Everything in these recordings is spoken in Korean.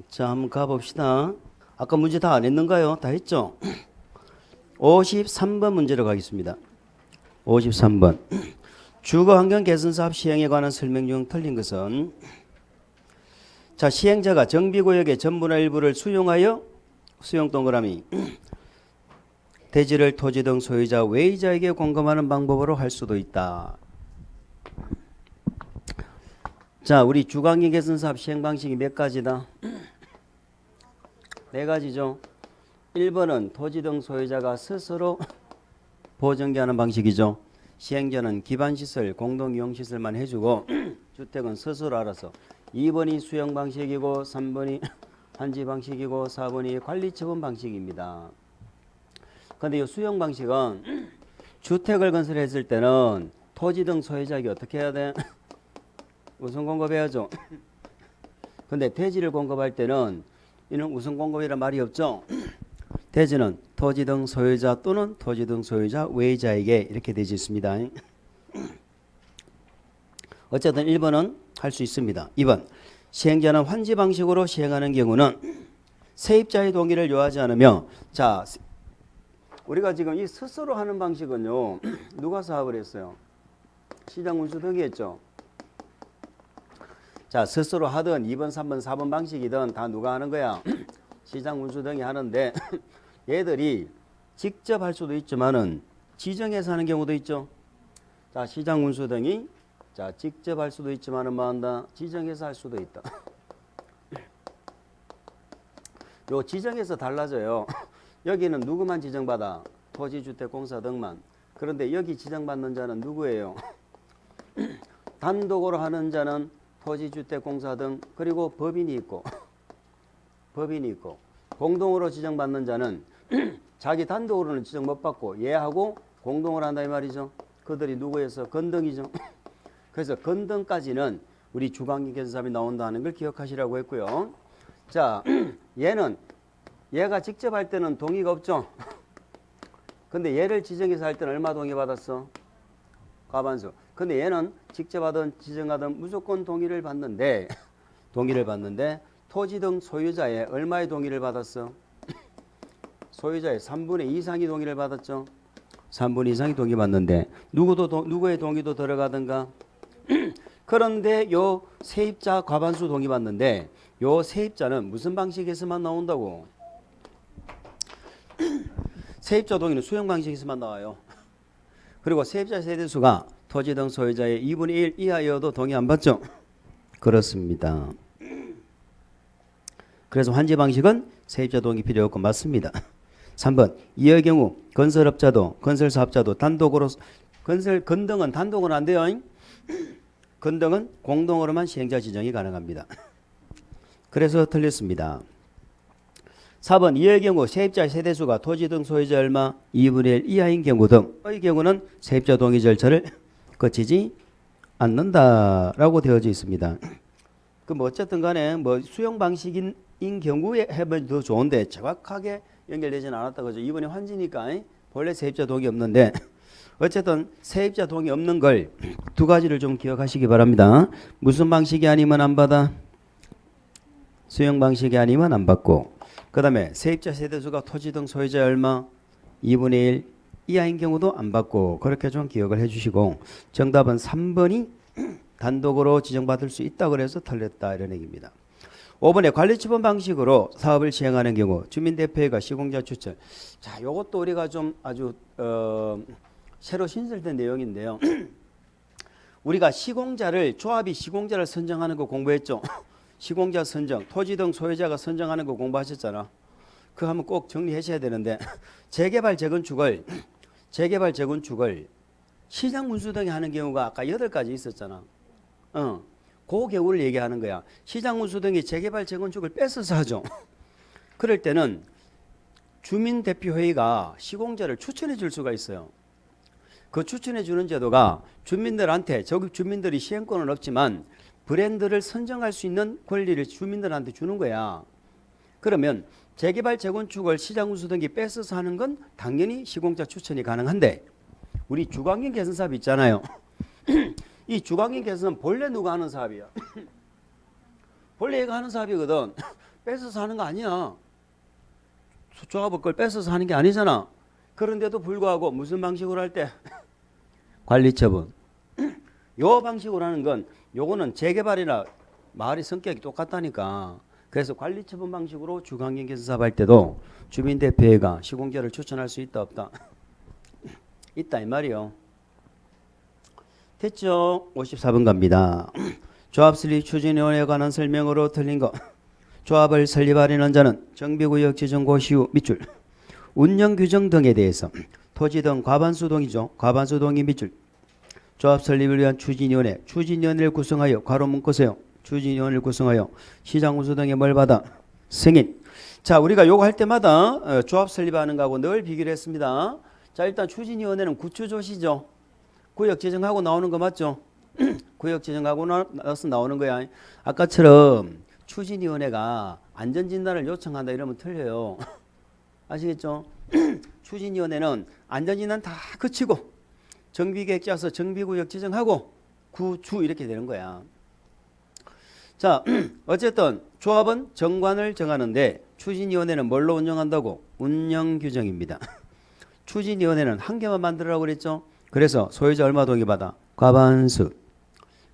자, 한번 가봅시다. 아까 문제 다 안 했는가요? 다 했죠? 53번 문제로 가겠습니다. 53번. 주거환경 개선 사업 시행에 관한 설명 중 틀린 것은 자, 시행자가 정비구역의 전부나 일부를 수용하여 수용 동그라미 대지를 토지 등 소유자 외의자에게 공급하는 방법으로 할 수도 있다. 자, 우리 주거환경 개선 사업 시행 방식이 몇 가지다? 네 가지죠. 1번은 토지 등 소유자가 스스로 보정기하는 방식이죠. 시행자는 기반시설, 공동이용시설만 해주고 주택은 스스로 알아서. 2번이 수용 방식이고 3번이 환지 방식이고 4번이 관리처분 방식입니다. 그런데 이 수용 방식은 주택을 건설했을 때는 토지 등 소유자에게 어떻게 해야 돼? 우선 공급해야죠. 근데 대지를 공급할 때는 이는 우선 공급이란 말이 없죠. 대지는 토지 등 소유자 또는 토지 등 소유자 외의자에게 이렇게 되어 있습니다. 어쨌든 1번은 할 수 있습니다. 2번 시행자는 환지 방식으로 시행하는 경우는 세입자의 동의를 요하지 않으며 자 우리가 지금 이 스스로 하는 방식은요 누가 사업을 했어요? 시장운수 등이 했죠. 자 스스로 하든 2번 3번 4번 방식이든 다 누가 하는 거야? 시장운수 등이 하는데 얘들이 직접 할 수도 있지만은 지정해서 하는 경우도 있죠. 자 시장운수 등이 자 직접 할 수도 있지만은 뭐 한다? 지정해서 할 수도 있다. 요 지정해서 달라져요. 여기는 누구만 지정받아? 토지주택공사 등만. 그런데 여기 지정받는 자는 누구예요? 단독으로 하는 자는 토지주택공사 등 그리고 법인이 있고 공동으로 지정받는 자는 자기 단독으로는 지정 못 받고 얘하고 공동으로 한다 이 말이죠. 그들이 누구에서 건등이죠. 그래서 건등까지는 우리 주거환경개선사업이 나온다는 걸 기억하시라고 했고요. 자, 얘가 직접 할 때는 동의가 없죠. 근데 얘를 지정해서 할 때는 얼마 동의 받았어? 과반수. 근데 얘는 직접 하든 지정하든 무조건 동의를 받는데 토지 등 소유자의 얼마의 동의를 받았어? 소유자의 3분의 2 이상이 동의를 받았죠. 3분의 2 이상이 동의 받는데 누구의 동의도 들어가든가. 그런데 요 세입자 과반수 동의 받는데 요 세입자는 무슨 방식에서만 나온다고? 세입자 동의는 수용 방식에서만 나와요. 그리고 세입자 세대수가 토지 등 소유자의 2분의 1 이하여도 동의 안 받죠? 그렇습니다. 그래서 환지 방식은 세입자 동의 필요 없고 맞습니다. 3번 이의 경우 건설업자도 건설사업자도 단독으로 건등은 단독으로 안 돼요. 건등은 공동으로만 시행자 지정이 가능합니다. 그래서 틀렸습니다. 4번 이의 경우 세입자 세대수가 토지 등 소유자 얼마 2분의 1 이하인 경우 등의 경우는 세입자 동의 절차를 거치지 않는다라고 되어져 있습니다. 그럼 어쨌든 간에 뭐 수용 방식인 경우에 해보면 더 좋은데 정확하게 연결되지는 않았다 그죠. 이번에 환지니까 본래 세입자 동의 없는데 어쨌든 세입자 동의 없는 걸 두 가지를 좀 기억하시기 바랍니다. 무슨 방식이 아니면 안 받아? 수용 방식이 아니면 안 받고 그 다음에 세입자 세대수가 토지 등 소유자 얼마 2분의 1 이하인 경우도 안 받고 그렇게 좀 기억을 해주시고 정답은 3번이 단독으로 지정받을 수 있다고 그래서 틀렸다 이런 얘기입니다. 5번에 관리처분 방식으로 사업을 시행하는 경우 주민대표회가 시공자 추천. 자, 요것도 우리가 좀 아주 새로 신설된 내용인데요. 우리가 조합이 시공자를 선정하는 거 공부했죠. 시공자 선정, 토지 등 소유자가 선정하는 거 공부하셨잖아. 그거 한번 꼭 정리하셔야 되는데 재개발 재건축을 시장 운수 등이 하는 경우가 아까 8가지 있었잖아. 그 경우를 얘기하는 거야. 시장 운수 등이 재개발 재건축을 뺏어서 하죠. 그럴 때는 주민대표회의가 시공자를 추천해 줄 수가 있어요. 그 추천해 주는 제도가 주민들한테 주민들이 시행권은 없지만 브랜드를 선정할 수 있는 권리를 주민들한테 주는 거야. 그러면 재개발 재건축을 시장 운수 등이 뺏어서 하는 건 당연히 시공자 추천이 가능한데 우리 주거환경 개선 사업 있잖아요. 이 주거환경 개선은 본래 누가 하는 사업이야? 본래 얘가 하는 사업이거든. 뺏어서 하는 거 아니야. 조합의 걸 뺏어서 하는 게 아니잖아. 그런데도 불구하고 무슨 방식으로 할 때? 관리처분. 요 방식으로 하는 건 요거는 재개발이나 마을의 성격이 똑같다니까. 그래서 관리처분 방식으로 주관경계에서 사업할 때도 주민대표회가 시공자를 추천할 수 있다 없다? 있다 이 말이요. 됐죠? 54번 갑니다. 조합 설립 추진위원회에 관한 설명으로 틀린 거. 조합을 설립하려는 자는 정비구역 지정고 시후 밑줄 운영규정 등에 대해서 토지 등 과반수 동의죠. 과반수 동의 밑줄 조합 설립을 위한 추진위원회 추진위원회를 구성하여 괄호 묶으세요. 추진위원회를 구성하여 시장운수 등의 뭘 받아 승인. 자, 우리가 요거 할 때마다 조합 설립하는 거하고 늘 비교를 했습니다. 자, 일단 추진위원회는 구추조시죠. 구역 지정하고 나오는 거 맞죠? 구역 지정하고 나서 나오는 거야. 아까처럼 추진위원회가 안전진단을 요청한다 이러면 틀려요. 아시겠죠? 추진위원회는 안전진단 다 거치고 정비계획 짜서 정비구역 지정하고 구추 이렇게 되는 거야. 자, 어쨌든 조합은 정관을 정하는데 추진위원회는 뭘로 운영한다고? 운영규정입니다. 추진위원회는 한 개만 만들으라고 그랬죠? 그래서 소유자 얼마 동의받아? 과반수.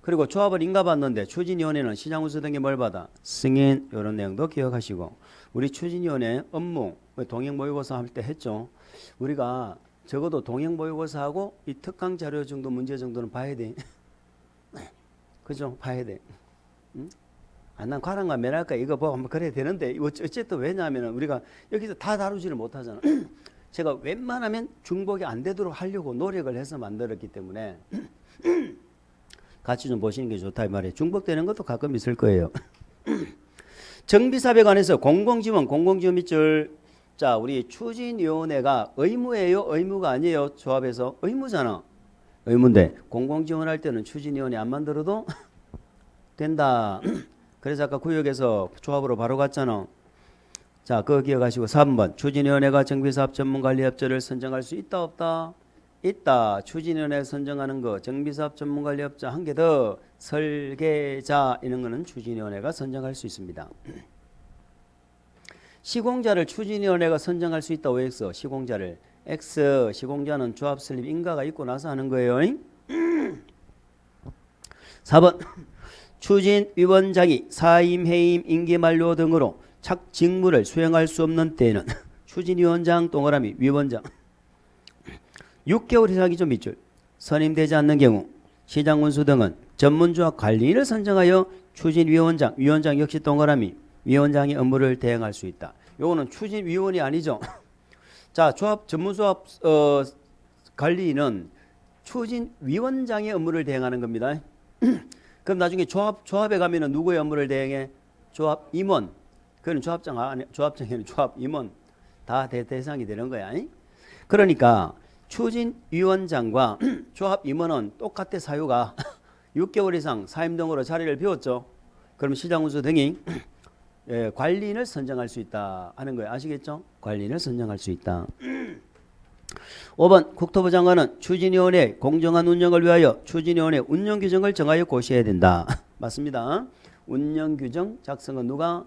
그리고 조합을 인가받는데 추진위원회는 시장운수 등의 뭘 받아? 승인. 이런 내용도 기억하시고 우리 추진위원회 업무 동행모의고사 할 때 했죠. 우리가 적어도 동행모의고사하고 이 특강 자료 정도 문제 정도는 봐야 돼. 그죠? 봐야 돼. 응? 아, 난 과랑과 면할까 이거 보고 한번 그래야 되는데 어쨌든 왜냐하면 우리가 여기서 다 다루지를 못하잖아. 제가 웬만하면 중복이 안 되도록 하려고 노력을 해서 만들었기 때문에 같이 좀 보시는 게 좋다 이 말이에요. 중복되는 것도 가끔 있을 거예요. 정비사업에 관해서 공공지원 밑줄. 자, 우리 추진위원회가 의무예요? 의무가 아니에요? 조합에서 의무잖아. 의무인데 공공지원할 때는 추진위원회 안 만들어도 된다. 그래서 아까 구역에서 조합으로 바로 갔잖아. 자, 그거 기억하시고 3번 추진위원회가 정비사업 전문관리업자를 선정할 수 있다 없다? 있다. 추진위원회 선정하는 거 정비사업 전문관리업자 한 개 더 설계자 이런 거는 추진위원회가 선정할 수 있습니다. 시공자를 추진위원회가 선정할 수 있다. OX 시공자를 X 시공자는 조합 설립 인가가 있고 나서 하는 거예요. 4번 추진위원장이 사임, 해임, 임기 만료 등으로 착 직무를 수행할 수 없는 때에는 추진위원장 동그라미 위원장 6개월 이상이죠. 밑줄 선임되지 않는 경우 시장운수 등은 전문조합 관리인을 선정하여 추진위원장 위원장 역시 동그라미 위원장이 업무를 대행할 수 있다. 요거는 추진위원이 아니죠. 자, 조합 전문조합 관리인은 추진위원장의 업무를 대행하는 겁니다. 그럼 나중에 조합에 가면은 누구의 업무를 대행해? 조합 임원. 그건 조합장에는 조합 임원 다 대상이 되는 거야. 그러니까 추진위원장과 조합 임원은 똑같아. 사유가 6개월 이상 사임 등으로 자리를 비웠죠. 그럼 시장운수 등이 관리인을 선정할 수 있다 하는 거예요. 아시겠죠? 관리인을 선정할 수 있다. 5번 국토부 장관은 추진위원회 공정한 운영을 위하여 추진위원회 운영규정을 정하여 고시해야 된다. 맞습니다. 운영규정 작성은 누가?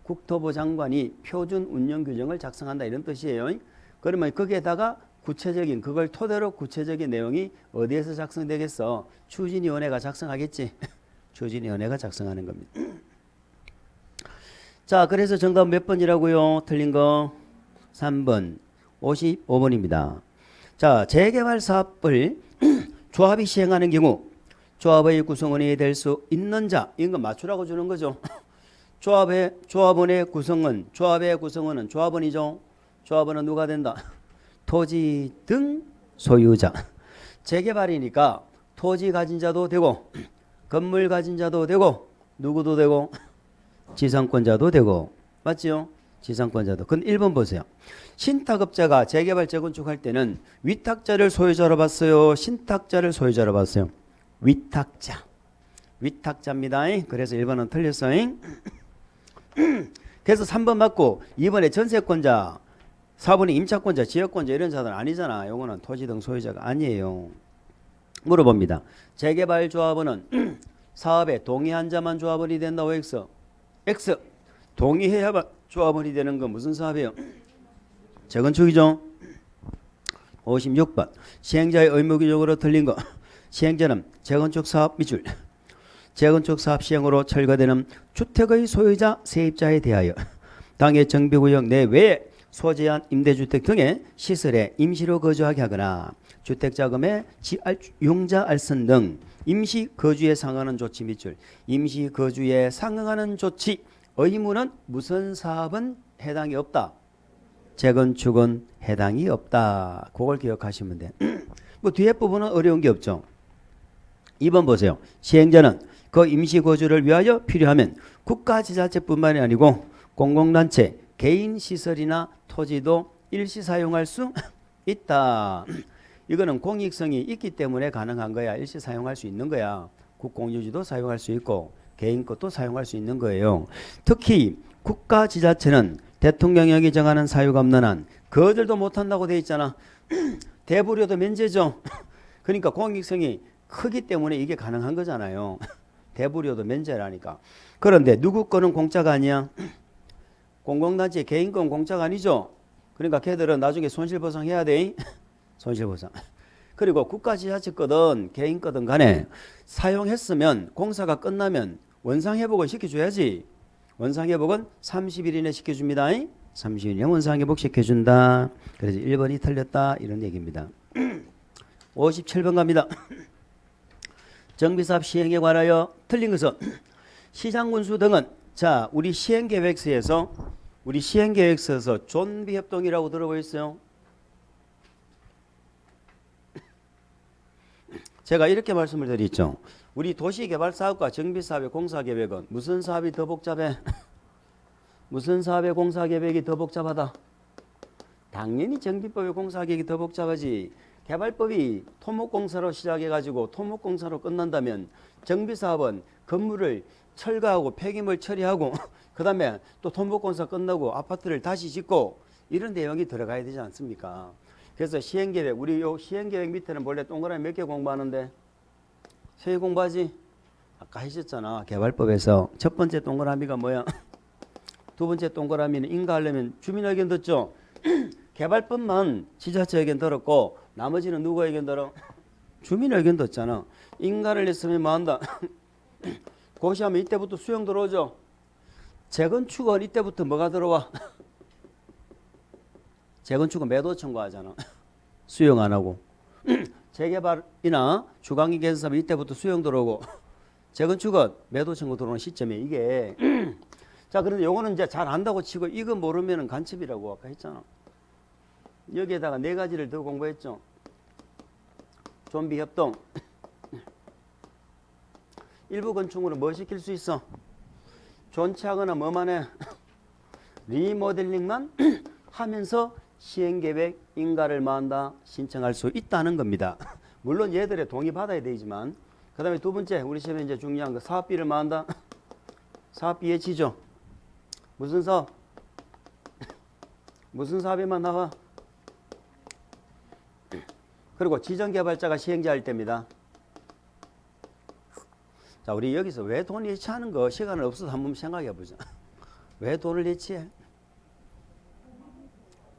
국토부 장관이 표준 운영규정을 작성한다 이런 뜻이에요. 그러면 거기에다가 구체적인 그걸 토대로 구체적인 내용이 어디에서 작성되겠어? 추진위원회가 작성하겠지. 추진위원회가 작성하는 겁니다. 자, 그래서 정답 몇 번이라고요? 틀린 거 3번 55번입니다. 자, 재개발 사업을 조합이 시행하는 경우 조합의 구성원이 될 수 있는 자 이런 거 맞추라고 주는 거죠. 조합원의 구성원 조합의 구성원은 조합원이죠. 조합원은 누가 된다? 토지 등 소유자. 재개발이니까 토지 가진 자도 되고 건물 가진 자도 되고 누구도 되고 지상권자도 되고 맞지요? 지상권자도. 그럼 1번 보세요. 신탁업자가 재개발 재건축할 때는 위탁자를 소유자로 봤어요? 신탁자를 소유자로 봤어요? 위탁자. 위탁자입니다. 그래서 1번은 틀렸어요. 그래서 3번 맞고 2번에 전세권자 4번에 임차권자 지역권자 이런 자들 아니잖아. 요거는 토지 등 소유자가 아니에요. 물어봅니다. 재개발 조합원은 사업에 동의한 자만 조합원이 된다. OX X 동의해야 조합원이 되는 건 무슨 사업이에요? 재건축이죠. 56번 시행자의 의무규정으로 틀린 거. 시행자는 재건축 사업 미줄 재건축 사업 시행으로 철거되는 주택의 소유자 세입자에 대하여 당해 정비구역 내외에 소재한 임대주택 등의 시설에 임시로 거주하게 하거나 주택자금의 용자 알선 등 임시 거주에 상응하는 조치 밑줄 임시 거주에 상응하는 조치 의무는 무슨 사업은 해당이 없다. 재건축은 해당이 없다. 그걸 기억하시면 돼. 뭐 뒤에 부분은 어려운 게 없죠. 2번 보세요. 시행자는 그 임시 거주를 위하여 필요하면 국가지자체뿐만이 아니고 공공단체, 개인 시설이나 토지도 일시 사용할 수 있다. 이거는 공익성이 있기 때문에 가능한 거야. 일시 사용할 수 있는 거야. 국공유지도 사용할 수 있고 개인 것도 사용할 수 있는 거예요. 특히 국가지자체는 대통령령이 정하는 사유가 없는 한 거절도 못한다고 돼 있잖아. 대부료도 면제죠. 그러니까 공익성이 크기 때문에 이게 가능한 거잖아요. 대부료도 면제라니까. 그런데 누구 거는 공짜가 아니야. 공공단체 개인 건 공짜가 아니죠. 그러니까 걔들은 나중에 손실보상 해야 돼. 손실보상. 그리고 국가지자체 거든 개인 거든 간에 사용했으면 공사가 끝나면 원상회복을 시켜줘야지. 원상회복은 30일 이내 시켜줍니다. 30일 이내 원상회복 시켜준다. 그래서 1번이 틀렸다 이런 얘기입니다. 57번 갑니다. 정비사업 시행에 관하여 틀린 것은 시장군수 등은 자 우리 시행계획서에서 존비협동이라고 들어보셨어요? 제가 이렇게 말씀을 드렸죠. 우리 도시개발사업과 정비사업의 공사계획은 무슨 사업이 더 복잡해? 무슨 사업의 공사계획이 더 복잡하다? 당연히 정비법의 공사계획이 더 복잡하지. 개발법이 토목공사로 시작해가지고 토목공사로 끝난다면 정비사업은 건물을 철거하고 폐기물 처리하고 그 다음에 또 토목공사 끝나고 아파트를 다시 짓고 이런 내용이 들어가야 되지 않습니까? 그래서 시행계획, 우리 요 시행계획 밑에는 원래 동그라미 몇 개 공부하는데? 3개 공부하지? 아까 하셨잖아. 개발법에서 첫 번째 동그라미가 뭐야? 두 번째 동그라미는 인가하려면 주민의견 듣죠? 개발법만 지자체 의견 들었고 나머지는 누구 의견 들어? 주민 의견 듣잖아. 인가를 했으면 뭐 한다? 고시하면 이때부터 수용 들어오죠. 재건축은 이때부터 뭐가 들어와? 재건축은 매도 청구하잖아. 수용 안 하고. 재개발이나 주거환경 개선사업은 이때부터 수용 들어오고 재건축은 매도 청구 들어오는 시점에 이게 자 그런데 요거는 이제 잘 안다고 치고 이거 모르면은 간첩이라고 아까 했잖아. 여기에다가 4가지를 더 공부했죠. 좀비협동. 일부 건축물은 뭐 시킬 수 있어? 존치하거나 뭐만 해? 리모델링만 하면서 시행계획 인가를 만다 신청할 수 있다는 겁니다. 물론 얘들의 동의 받아야 되지만 그 다음에 두 번째 우리 시험에 이제 중요한 거 사업비를 만다. 사업비 예치죠. 무슨 사업? 무슨 사업에만 나와? 그리고 지정개발자가 시행자일 때입니다. 자, 우리 여기서 왜 돈 예치하는 거 시간은 없어서 한번 생각해 보자. 왜 돈을 예치해?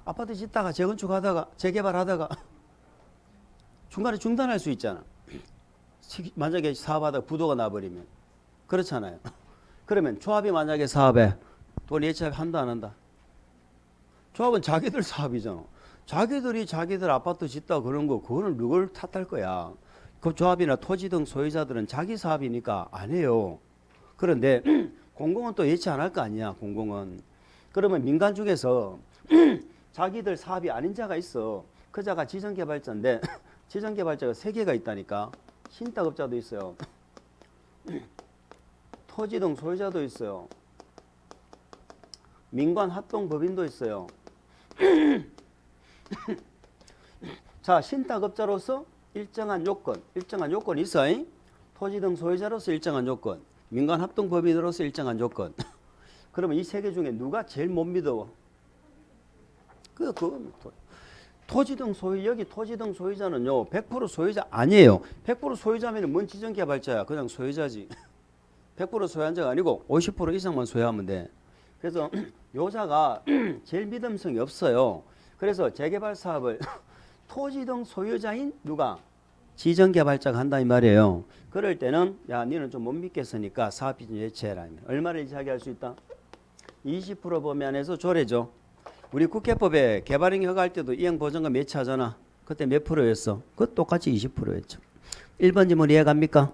아파트 짓다가 재건축하다가 재개발하다가 중간에 중단할 수 있잖아. 만약에 사업하다가 부도가 나버리면 그렇잖아요. 그러면 조합이 만약에 사업에 돈 예치한다 안 한다? 조합은 자기들 사업이잖아. 자기들이 자기들 아파트 짓다 그런 거 그거는 누굴 탓할 거야. 그 조합이나 토지 등 소유자들은 자기 사업이니까 안 해요. 그런데 공공은 또 예치 안 할 거 아니야. 공공은. 그러면 민간 중에서 자기들 사업이 아닌 자가 있어. 그 자가 지정개발자인데 지정개발자가 3개가 있다니까. 신탁업자도 있어요. 토지 등 소유자도 있어요. 민관 합동법인도 있어요. 자, 신탁업자로서 일정한 요건이 있어. 토지 등 소유자로서 일정한 요건, 민간 합동법인으로서 일정한 요건. 그러면 이 3개 중에 누가 제일 못 믿어? 토지 등 여기 토지 등 소유자는요, 100% 소유자 아니에요. 100% 소유자면 뭔 지정개발자야? 그냥 소유자지. 100% 소유한 자가 아니고 50% 이상만 소유하면 돼. 그래서 요자가 제일 믿음성이 없어요. 그래서 재개발 사업을 토지 등 소유자인 누가? 지정개발자가 한다 이 말이에요. 그럴 때는 야 니는 좀 못 믿겠으니까 사업비준 예치해라. 얼마를 이자하게 할 수 있다? 20% 범위 안에서 조례죠. 우리 국회법에 개발행 허가할 때도 이행보증금 예치하잖아. 그때 몇 프로였어? 그것 똑같이 20%였죠. 1번 지문 이해갑니까?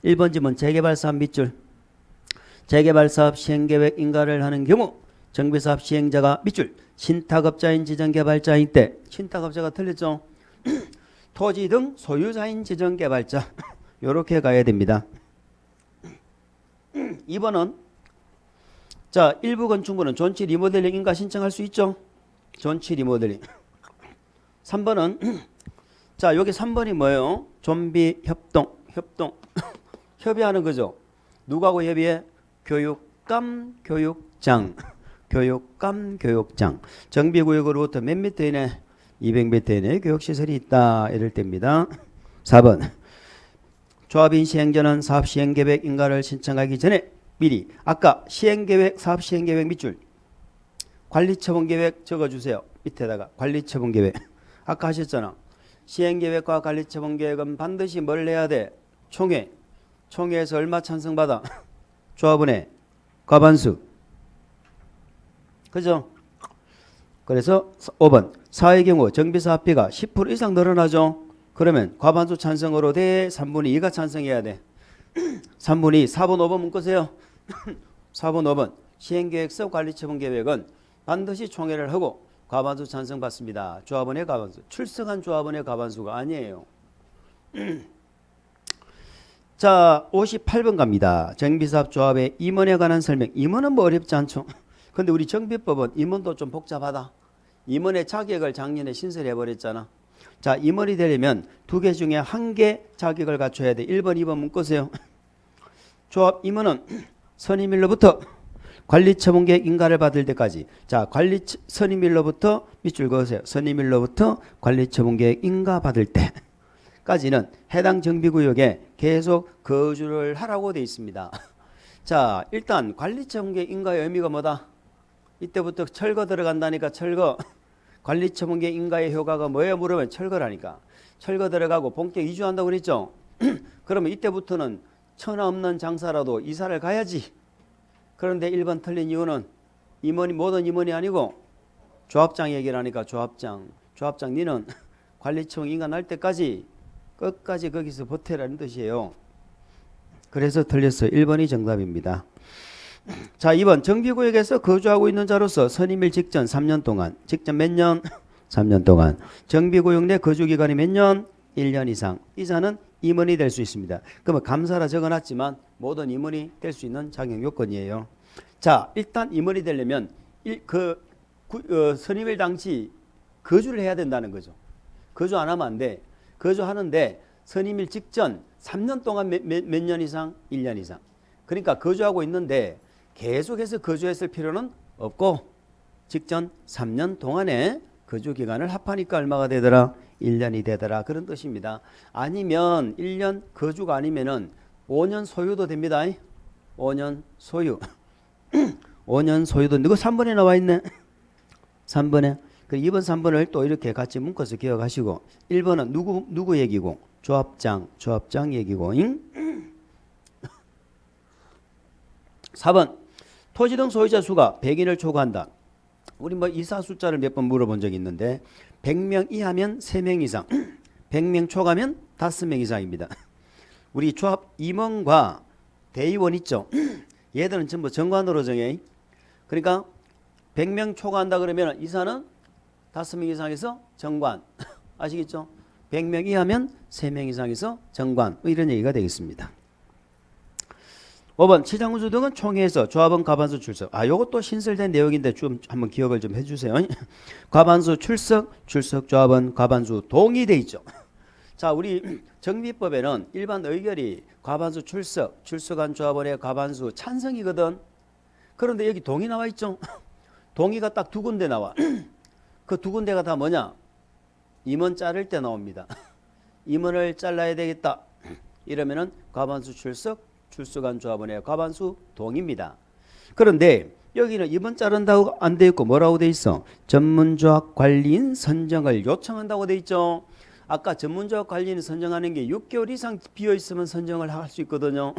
1번 지문 재개발사업 밑줄. 재개발사업 시행계획 인가를 하는 경우 정비사업 시행자가 밑줄 신탁업자인 지정개발자인 때 신탁업자가 틀렸죠. 토지 등 소유자인 지정개발자 요렇게 가야 됩니다. 2번은 자 일부 건축물은 존치 리모델링 인가 신청할 수 있죠. 존치 리모델링. 3번은 자 여기 3번이 뭐예요? 좀비 협동 협의하는 거죠. 누구하고 협의해? 교육감 교육장 교육감 교육장 정비구역으로부터 몇 미터 이내 200m 이내 교육시설이 있다 이럴 때입니다. 4번 조합인 시행자는 사업 시행계획 인가를 신청하기 전에 미리 아까 시행계획 사업 시행계획 밑줄 관리처분계획 적어주세요. 밑에다가 관리처분계획 아까 하셨잖아. 시행계획과 관리처분계획은 반드시 뭘 해야 돼? 총회에서 얼마 찬성받아? 조합원의 과반수. 그죠? 그래서 5번 사의 경우 정비사업비가 10% 이상 늘어나죠. 그러면 과반수 찬성으로 돼 3분의 2가 찬성해야 돼. 3분의 2 4번 5번 묶으세요. 4번 5번 시행계획서 관리처분계획은 반드시 총회를 하고 과반수 찬성받습니다. 조합원의 과반수. 출석한 조합원의 과반수가 아니에요. 자 58번 갑니다. 정비사업 조합의 임원에 관한 설명. 임원은 뭐 어렵지 않죠. 근데 우리 정비법은 임원도 좀 복잡하다. 임원의 자격을 작년에 신설해버렸잖아. 자 임원이 되려면 두 개 중에 한 개 자격을 갖춰야 돼. 1번 2번 묶으세요. 조합 임원은 선임일로부터 관리처분계획 인가를 받을 때까지 자 선임일로부터 밑줄 그으세요. 선임일로부터 관리처분계획 인가 받을 때까지는 해당 정비구역에 계속 거주를 하라고 되어 있습니다. 자 일단 관리처분계획 인가의 의미가 뭐다? 이때부터 철거 들어간다니까. 철거. 관리처분계획 인가의 효과가 뭐예요? 물으면 철거라니까. 철거 들어가고 본격 이주한다고 그랬죠. 그러면 이때부터는 천하 없는 장사라도 이사를 가야지. 그런데 1번 틀린 이유는 임원이 모든 임원이 아니고 조합장 얘기를 하니까 조합장 니는 관리처분 인가 날 때까지 끝까지 거기서 버텨라는 뜻이에요. 그래서 틀렸어요. 1번이 정답입니다. 자 2번 정비구역에서 거주하고 있는 자로서 선임일 직전 3년 동안 직전 몇 년? 3년 동안 정비구역 내 거주기간이 몇 년? 1년 이상 이자는 임원이 될 수 있습니다. 그러면 감사라 적어놨지만 모든 임원이 될 수 있는 자격 요건이에요. 자 일단 임원이 되려면 선임일 당시 거주를 해야 된다는 거죠. 거주 안 하면 안 돼. 거주하는데 선임일 직전 3년 동안 몇 년 이상? 1년 이상. 그러니까 거주하고 있는데 계속해서 거주했을 필요는 없고 직전 3년 동안의 거주기간을 합하니까 얼마가 되더라? 1년이 되더라. 그런 뜻입니다. 아니면 1년 거주가 아니면은 5년 소유도 됩니다. 5년 소유. 5년 소유도. 이거 3번에 나와 있네. 3번에. 그 2번 3번을 또 이렇게 같이 묶어서 기억하시고 1번은 누구 얘기고 조합장 얘기고 4번 토지 등 소유자 수가 100인을 초과한다. 우리 뭐 이사 숫자를 몇 번 물어본 적이 있는데 100명 이하면 3명 이상 100명 초과면 5명 이상입니다. 우리 조합 임원과 대의원 있죠. 얘들은 전부 정관으로 정해. 그러니까 100명 초과한다 그러면 이사는 5명 이상에서 정관. 아시겠죠? 100명 이하면 3명 이상에서 정관. 이런 얘기가 되겠습니다. 5번 시장군수 등은 총회에서 조합원 과반수 출석. 요것도 신설된 내용인데 좀 한번 기억을 좀 해주세요. 과반수 출석 조합원 과반수 동의돼 있죠. 자 우리 정비법에는 일반 의결이 과반수 출석한 조합원의 과반수 찬성이거든. 그런데 여기 동의 나와 있죠. 동의가 딱 두 군데 나와. 그 두 군데가 다 뭐냐? 임원 자를 때 나옵니다. 임원을 잘라야 되겠다. 이러면은 과반수 출석한 조합원의 과반수 동의입니다. 그런데 여기는 2번 자른다고 안 돼 있고 뭐라고 돼 있어? 전문조합 관리인 선정을 요청한다고 돼 있죠. 아까 전문조합 관리인 선정하는 게 6개월 이상 비어 있으면 선정을 할 수 있거든요.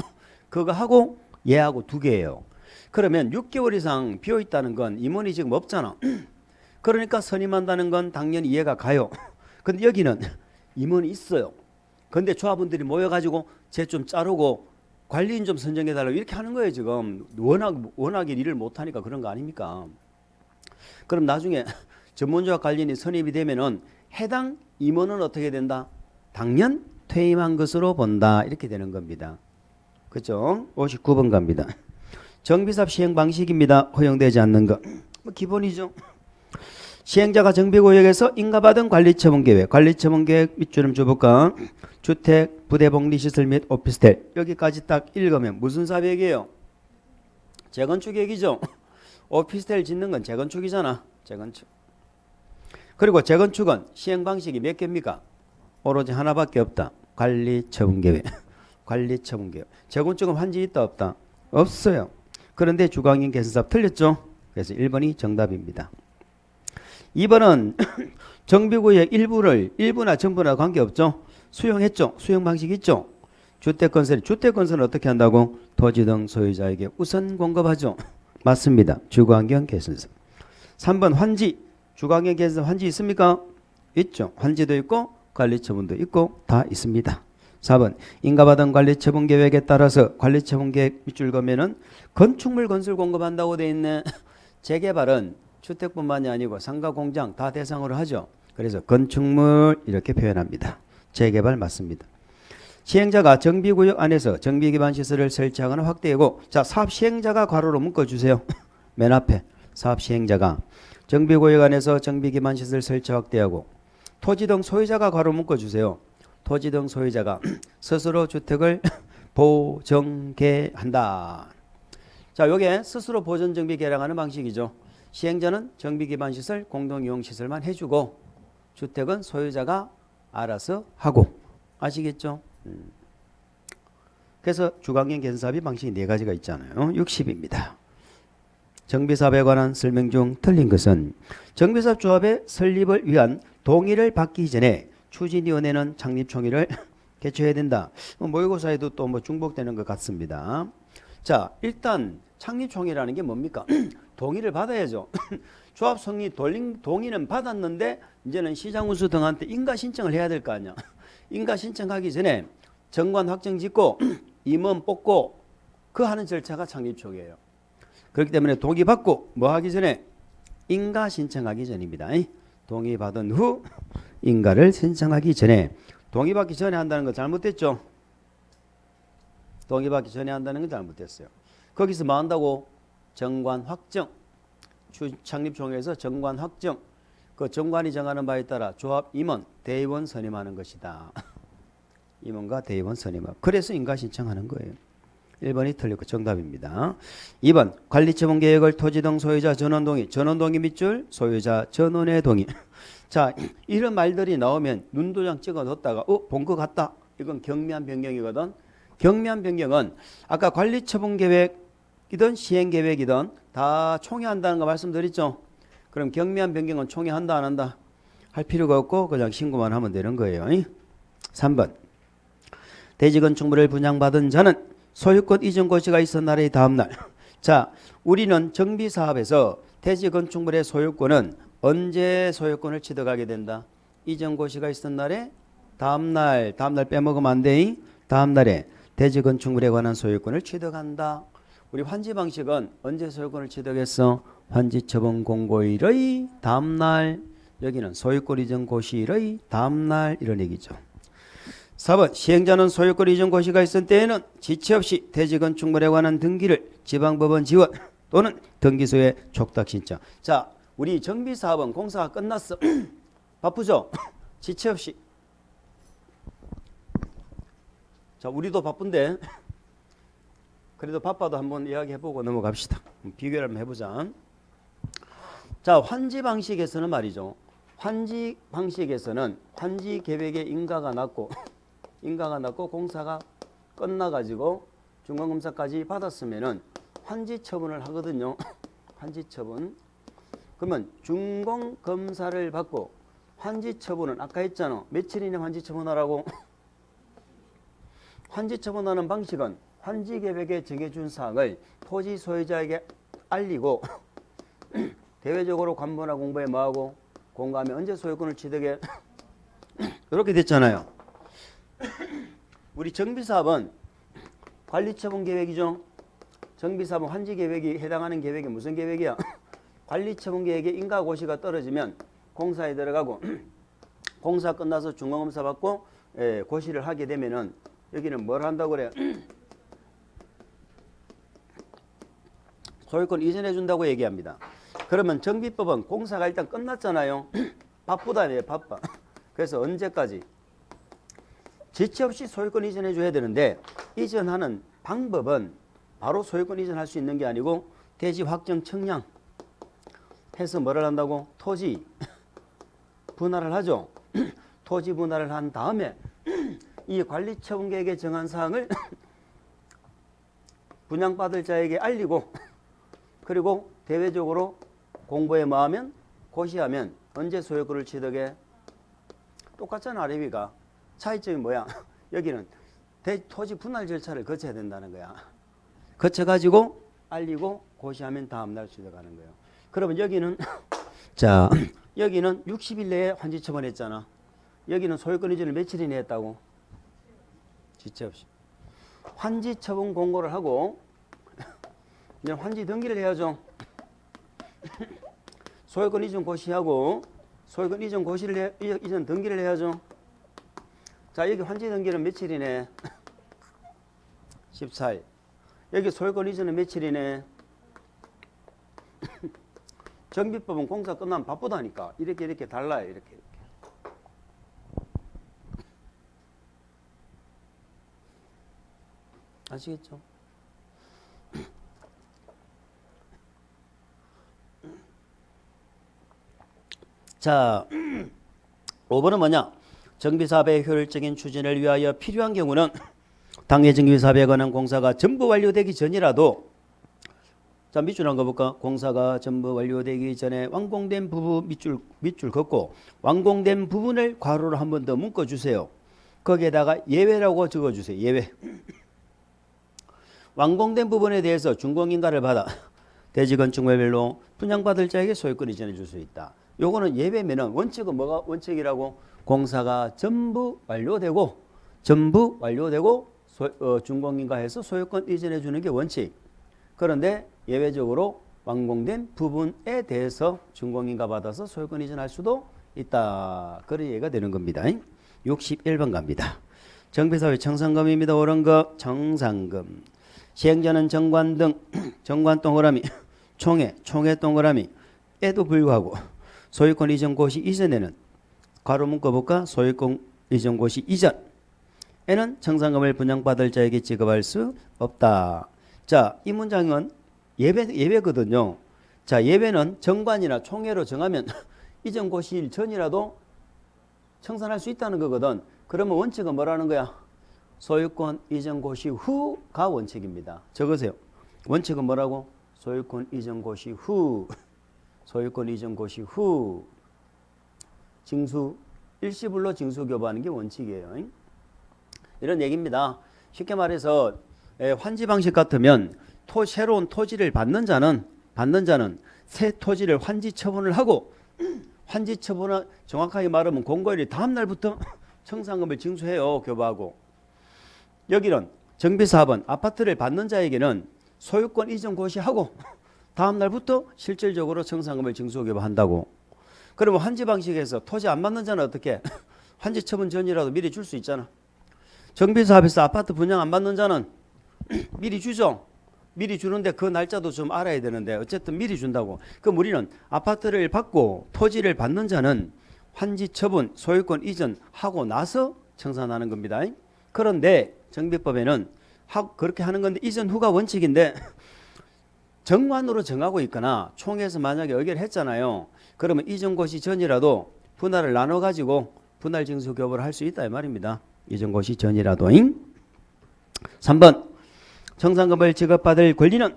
그거 하고 얘하고 두 개예요. 그러면 6개월 이상 비어 있다는 건 임원이 지금 없잖아. 그러니까 선임한다는 건 당연히 이해가 가요. 근데 여기는 임원이 있어요. 근데 조합원들이 모여가지고 쟤 좀 자르고 관리인 좀 선정해달라고 이렇게 하는 거예요. 지금 워낙에 일을 못하니까 그런 거 아닙니까? 그럼 나중에 전문조합 관리인이 선임이 되면은 해당 임원은 어떻게 된다? 당연 퇴임한 것으로 본다. 이렇게 되는 겁니다. 그죠? 59번 갑니다. 정비사업 시행 방식입니다. 허용되지 않는 거. 뭐 기본이죠. 시행자가 정비구역에서 인가받은 관리처분계획, 관리처분계획 밑줄 좀 줘볼까? 주택, 부대복리시설 및 오피스텔. 여기까지 딱 읽으면 무슨 사업이에요? 재건축 얘기죠. 오피스텔 짓는 건 재건축이잖아. 재건축. 그리고 재건축은 시행 방식이 몇 개입니까? 오로지 하나밖에 없다. 관리처분계획. 관리처분계획. 재건축은 환지 있다 없다? 없어요. 그런데 주관인 개선사업 틀렸죠? 그래서 1번이 정답입니다. 2번은 정비구역 일부나 전부나 관계없죠. 수용했죠. 수용 방식 있죠. 주택건설은 어떻게 한다고? 토지 등 소유자에게 우선 공급하죠. 맞습니다. 주거환경 개선사업. 3번 환지. 주거환경 개선사업 환지 있습니까? 있죠. 환지도 있고 관리처분도 있고 다 있습니다. 4번 인가받은 관리처분계획에 따라서 관리처분계획 밑줄 그면은 건축물 건설 공급한다고 돼 있네. 재개발은 주택뿐만이 아니고 상가 공장 다 대상으로 하죠. 그래서 건축물 이렇게 표현합니다. 재개발 맞습니다. 시행자가 정비구역 안에서 정비기반시설을 설치하거나 확대하고 자 사업 시행자가 괄호로 묶어주세요. 맨 앞에 사업 시행자가 정비구역 안에서 정비기반시설 설치 확대하고 토지 등 소유자가 괄호 묶어주세요. 토지 등 소유자가 스스로 주택을 보정개한다. 자, 요게 스스로 보전 정비 개량하는 방식이죠. 시행자는 정비 기반 시설, 공동 이용 시설만 해주고 주택은 소유자가 알아서 하고 아시겠죠? 그래서 주관경 개선사업이 방식이 네 가지가 있잖아요. 60입니다. 정비사업에 관한 설명 중 틀린 것은 정비사업 조합의 설립을 위한 동의를 받기 전에 추진위원회는 창립총회를 개최해야 된다. 모의고사에도 또 뭐 중복되는 것 같습니다. 자, 일단 창립총회라는 게 뭡니까? 동의를 받아야죠. 조합 성립 동의는 받았는데 이제는 시장운수 등한테 인가 신청을 해야 될 거 아니야. 인가 신청하기 전에 정관 확정 짓고 임원 뽑고 그 하는 절차가 창립총회예요. 그렇기 때문에 동의 받고 뭐 하기 전에 인가 신청하기 전입니다. 동의 받은 후 인가를 신청하기 전에 동의받기 전에 한다는 거 잘못됐죠. 동의받기 전에 한다는 건 잘못됐어요. 거기서 뭐 한다고? 정관 확정. 창립총회에서 정관 확정. 그 정관이 정하는 바에 따라 조합 임원, 대의원 선임하는 것이다. 임원과 대의원 선임하고. 그래서 인가 신청하는 거예요. 1번이 틀렸고 정답입니다. 2번 관리처분 계획을 토지 등 소유자 전원 동의. 전원 동의 밑줄 소유자 전원의 동의. 자, 이런 말들이 나오면 눈도장 찍어뒀다가 본 것 같다. 이건 경미한 변경이거든. 경미한 변경은 아까 관리처분계획이든 시행계획이든 다 총회한다는 거 말씀드렸죠. 그럼 경미한 변경은 총회한다 안 한다? 할 필요가 없고 그냥 신고만 하면 되는 거예요. 3번 대지건축물을 분양받은 자는 소유권 이전 고시가 있은 날의 다음날. 자, 우리는 정비사업에서 대지건축물의 소유권은 언제 소유권을 취득하게 된다? 이전 고시가 있던 날에 다음날 빼먹으면 안 돼. 다음날에 대지건축물에 관한 소유권을 취득한다. 우리 환지 방식은 언제 소유권을 취득했어? 환지처분 공고일의 다음날. 여기는 소유권 이전 고시일의 다음날 이런 얘기죠. 4번 시행자는 소유권 이전 고시가 있을 때에는 지체 없이 대지건축물에 관한 등기를 지방법원 지원 또는 등기소에 촉탁 신청. 자, 우리 정비사업은 공사가 끝났어. 바쁘죠? 지체 없이. 자, 우리도 바쁜데 그래도 바빠도 한번 이야기해보고 넘어갑시다. 비교를 한번 해보자. 자, 환지 방식에서는 말이죠. 환지 방식에서는 환지 계획에 인가가 났고 공사가 끝나가지고 중간검사까지 받았으면은 환지 처분을 하거든요. 환지처분. 그러면 준공검사를 받고 환지처분은 아까 했잖아. 며칠 이내 환지처분하라고. 환지처분하는 방식은 환지계획에 정해준 사항을 토지 소유자에게 알리고 대외적으로 관보나 공부에 뭐하고 공가하면 언제 소유권을 취득해. 이렇게 됐잖아요. 우리 정비사업은 관리처분 계획이죠. 정비사업은 환지계획이 해당하는 계획이 무슨 계획이야? 관리처분 계획에 인가고시가 떨어지면 공사에 들어가고 공사 끝나서 중공검사 받고 고시를 하게 되면은 여기는 뭘 한다고 그래요? 소유권 이전해 준다고 얘기합니다. 그러면 정비법은 공사가 일단 끝났잖아요. 바쁘다네요. 바빠. 그래서 언제까지? 지체 없이 소유권 이전해 줘야 되는데 이전하는 방법은 바로 소유권 이전할 수 있는 게 아니고 대지 확정 청량 해서 뭐를 한다고? 토지 분할을 하죠. 토지 분할을 한 다음에 이 관리처분계획에 정한 사항을 분양받을 자에게 알리고 그리고 대외적으로 공부에 뭐하면 고시하면 언제 소유권을 취득해? 똑같잖아. 아래위가. 차이점이 뭐야? 여기는 토지 분할 절차를 거쳐야 된다는 거야. 거쳐가지고 알리고 고시하면 다음날 취득하는 거예요. 그러면 여기는 자 여기는 60일 내에 환지처분했잖아. 여기는 소유권 이전을 며칠 이내 했다고? 지체 없이. 환지처분 공고를 하고 이제 환지 등기를 해야죠. 소유권 이전 고시하고 소유권 이전 고시를 이전 등기를 해야죠. 자 여기 환지 등기는 며칠이네? 14일. 여기 소유권 이전은 며칠이네? 정비법은 공사 끝나면 바쁘다니까. 이렇게 달라요. 이렇게. 아시겠죠? 자, 5번은 뭐냐? 정비사업의 효율적인 추진을 위하여 필요한 경우는 당해 정비사업에 관한 공사가 전부 완료되기 전이라도 자 밑줄 한거 볼까? 공사가 전부 완료되기 전에 완공된 부분 밑줄 긋고 완공된 부분을 괄호로 한 번 더 묶어주세요. 거기에다가 예외라고 적어주세요. 예외. 완공된 부분에 대해서 준공인가를 받아 대지건축물별로 분양받을 자에게 소유권 이전해 줄 수 있다. 요거는 예외면은 원칙은 뭐가 원칙이라고? 공사가 전부 완료되고 준공인가해서 소유권 이전해 주는 게 원칙. 그런데 예외적으로 완공된 부분에 대해서 준공인가 받아서 소유권 이전할 수도 있다. 그런 얘기가 되는 겁니다. 61번 갑니다. 정비사업의 청산금입니다. 옳은 거 청산금. 시행자는 정관 등 정관 동그라미 총회 동그라미에도 불구하고 소유권 이전 고시 이전에는 괄호 묶어볼까? 소유권 이전 고시 이전에는 청산금을 분양받을 자에게 지급할 수 없다. 자, 이 문장은 예외거든요. 자, 예외는 정관이나 총회로 정하면 이전 고시일 전이라도 청산할 수 있다는 거거든. 그러면 원칙은 뭐라는 거야? 소유권 이전 고시 후가 원칙입니다. 적으세요. 원칙은 뭐라고? 소유권 이전 고시 후. 소유권 이전 고시 후. 징수 일시불로 징수 교부하는 게 원칙이에요. 이런 얘기입니다. 쉽게 말해서 환지 방식 같으면 새로운 토지를 받는 자는 새 토지를 환지 처분을 하고 환지 처분을 정확하게 말하면 공고일이 다음 날부터 청산금을 징수해요. 교부하고. 여기는 정비사업은 아파트를 받는 자에게는 소유권 이전 고시하고 다음 날부터 실질적으로 청산금을 징수 교부한다고. 그러면 환지 방식에서 토지 안 받는 자는 어떻게? 환지 처분 전이라도 미리 줄 수 있잖아. 정비사업에서 아파트 분양 안 받는 자는 미리 주죠. 미리 주는데 그 날짜도 좀 알아야 되는데 어쨌든 미리 준다고. 그럼 우리는 아파트를 받고 토지를 받는 자는 환지 처분, 소유권 이전하고 나서 청산하는 겁니다. 그런데 정비법에는 그렇게 하는 건데 이전 후가 원칙인데 정관으로 정하고 있거나 총회에서 만약에 의결을 했잖아요. 그러면 이전 고시 전이라도 분할을 나눠 가지고 분할 징수 교부를 할 수 있다 이 말입니다. 이전 고시 전이라도. 3번 청산금을 지급받을 권리는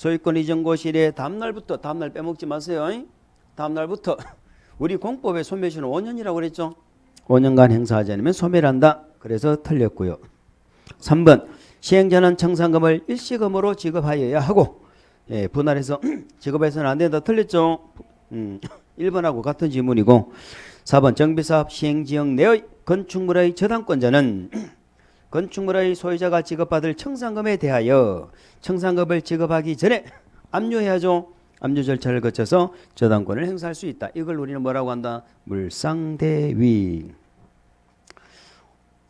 소유권 이전 고시일에 다음날 빼먹지 마세요. 다음날부터 우리 공법의 소멸시효는 5년이라고 그랬죠. 5년간 행사하지 않으면 소멸한다. 그래서 틀렸고요. 3번 시행자는 청산금을 일시금으로 지급하여야 하고 분할해서 지급해서는 안 된다. 틀렸죠. 1번하고 같은 지문이고 4번 정비사업 시행지역 내의 건축물의 저당권자는 건축물의 소유자가 지급받을 청산금에 대하여 청산금을 지급하기 전에 압류해야죠. 압류 절차를 거쳐서 저당권을 행사할 수 있다. 이걸 우리는 뭐라고 한다? 물상대위.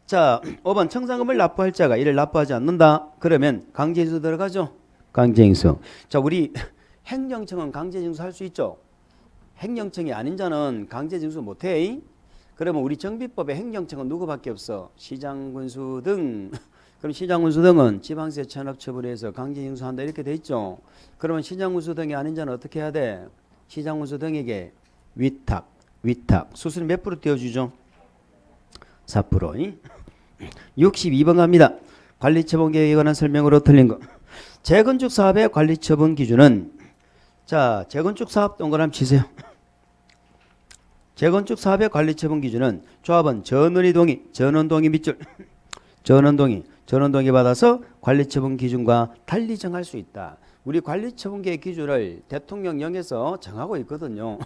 자, 5번 청산금을 납부할 자가 이를 납부하지 않는다. 그러면 강제징수 들어가죠. 강제징수. 자, 우리 행정청은 강제징수 할 수 있죠. 행정청이 아닌 자는 강제징수 못해. 그러면 우리 정비법의 행정청은 누구밖에 없어? 시장군수 등. 그럼 시장군수 등은 지방세 천업처분에서 강제징수한다 이렇게 돼 있죠. 그러면 시장군수 등이 아닌 자는 어떻게 해야 돼? 시장군수 등에게 위탁. 수수료 몇 프로 떼어주죠? 4%. 62번 갑니다. 관리처분 계획에 관한 설명으로 틀린 거. 재건축 사업의 관리처분 기준은 자, 재건축 사업 동그라미 치세요. 재건축 사업의 관리처분 기준은 조합은 전원동의 밑줄 전원동의 받아서 관리처분 기준과 달리 정할 수 있다. 우리 관리처분 계획 기준을 대통령령에서 정하고 있거든요.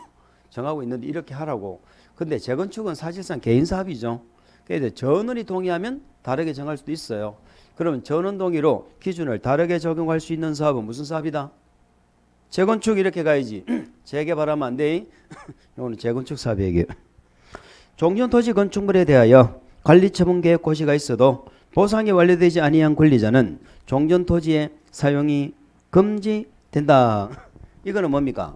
정하고 있는데 이렇게 하라고. 근데 재건축은 사실상 개인 사업이죠. 그래서 전원이 동의하면 다르게 정할 수도 있어요. 그러면 전원 동의로 기준을 다르게 적용할 수 있는 사업은 무슨 사업이다? 재건축 이렇게 가야지. 재개발하면 안 돼. 이거는 재건축 사업 얘기예요. 종전토지 건축물에 대하여 관리처분 계획 고시가 있어도 보상이 완료되지 아니한 권리자는 종전토지의 사용이 금지된다. 이거는 뭡니까?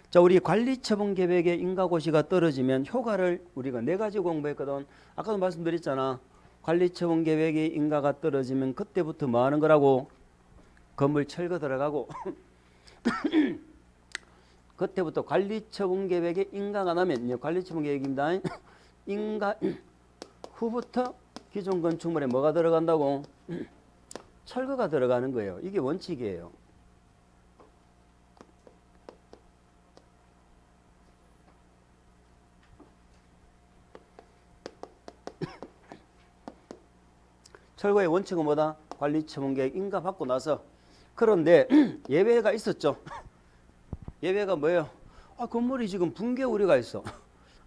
자, 우리 관리처분 계획의 인가고시가 떨어지면 효과를 우리가 4가지 공부했거든. 아까도 말씀드렸잖아. 관리처분 계획의 인가가 떨어지면 그때부터 뭐 하는 거라고? 건물 철거 들어가고 그때부터 관리처분 계획의 인가가 나면 관리처분 계획입니다. 인가 후부터 기존 건축물에 뭐가 들어간다고? 철거가 들어가는 거예요. 이게 원칙이에요. 철거의 원칙은 뭐다? 관리처분계획 인가받고 나서. 그런데 예외가 있었죠. 예외가 뭐예요? 건물이 지금 붕괴 우려가 있어.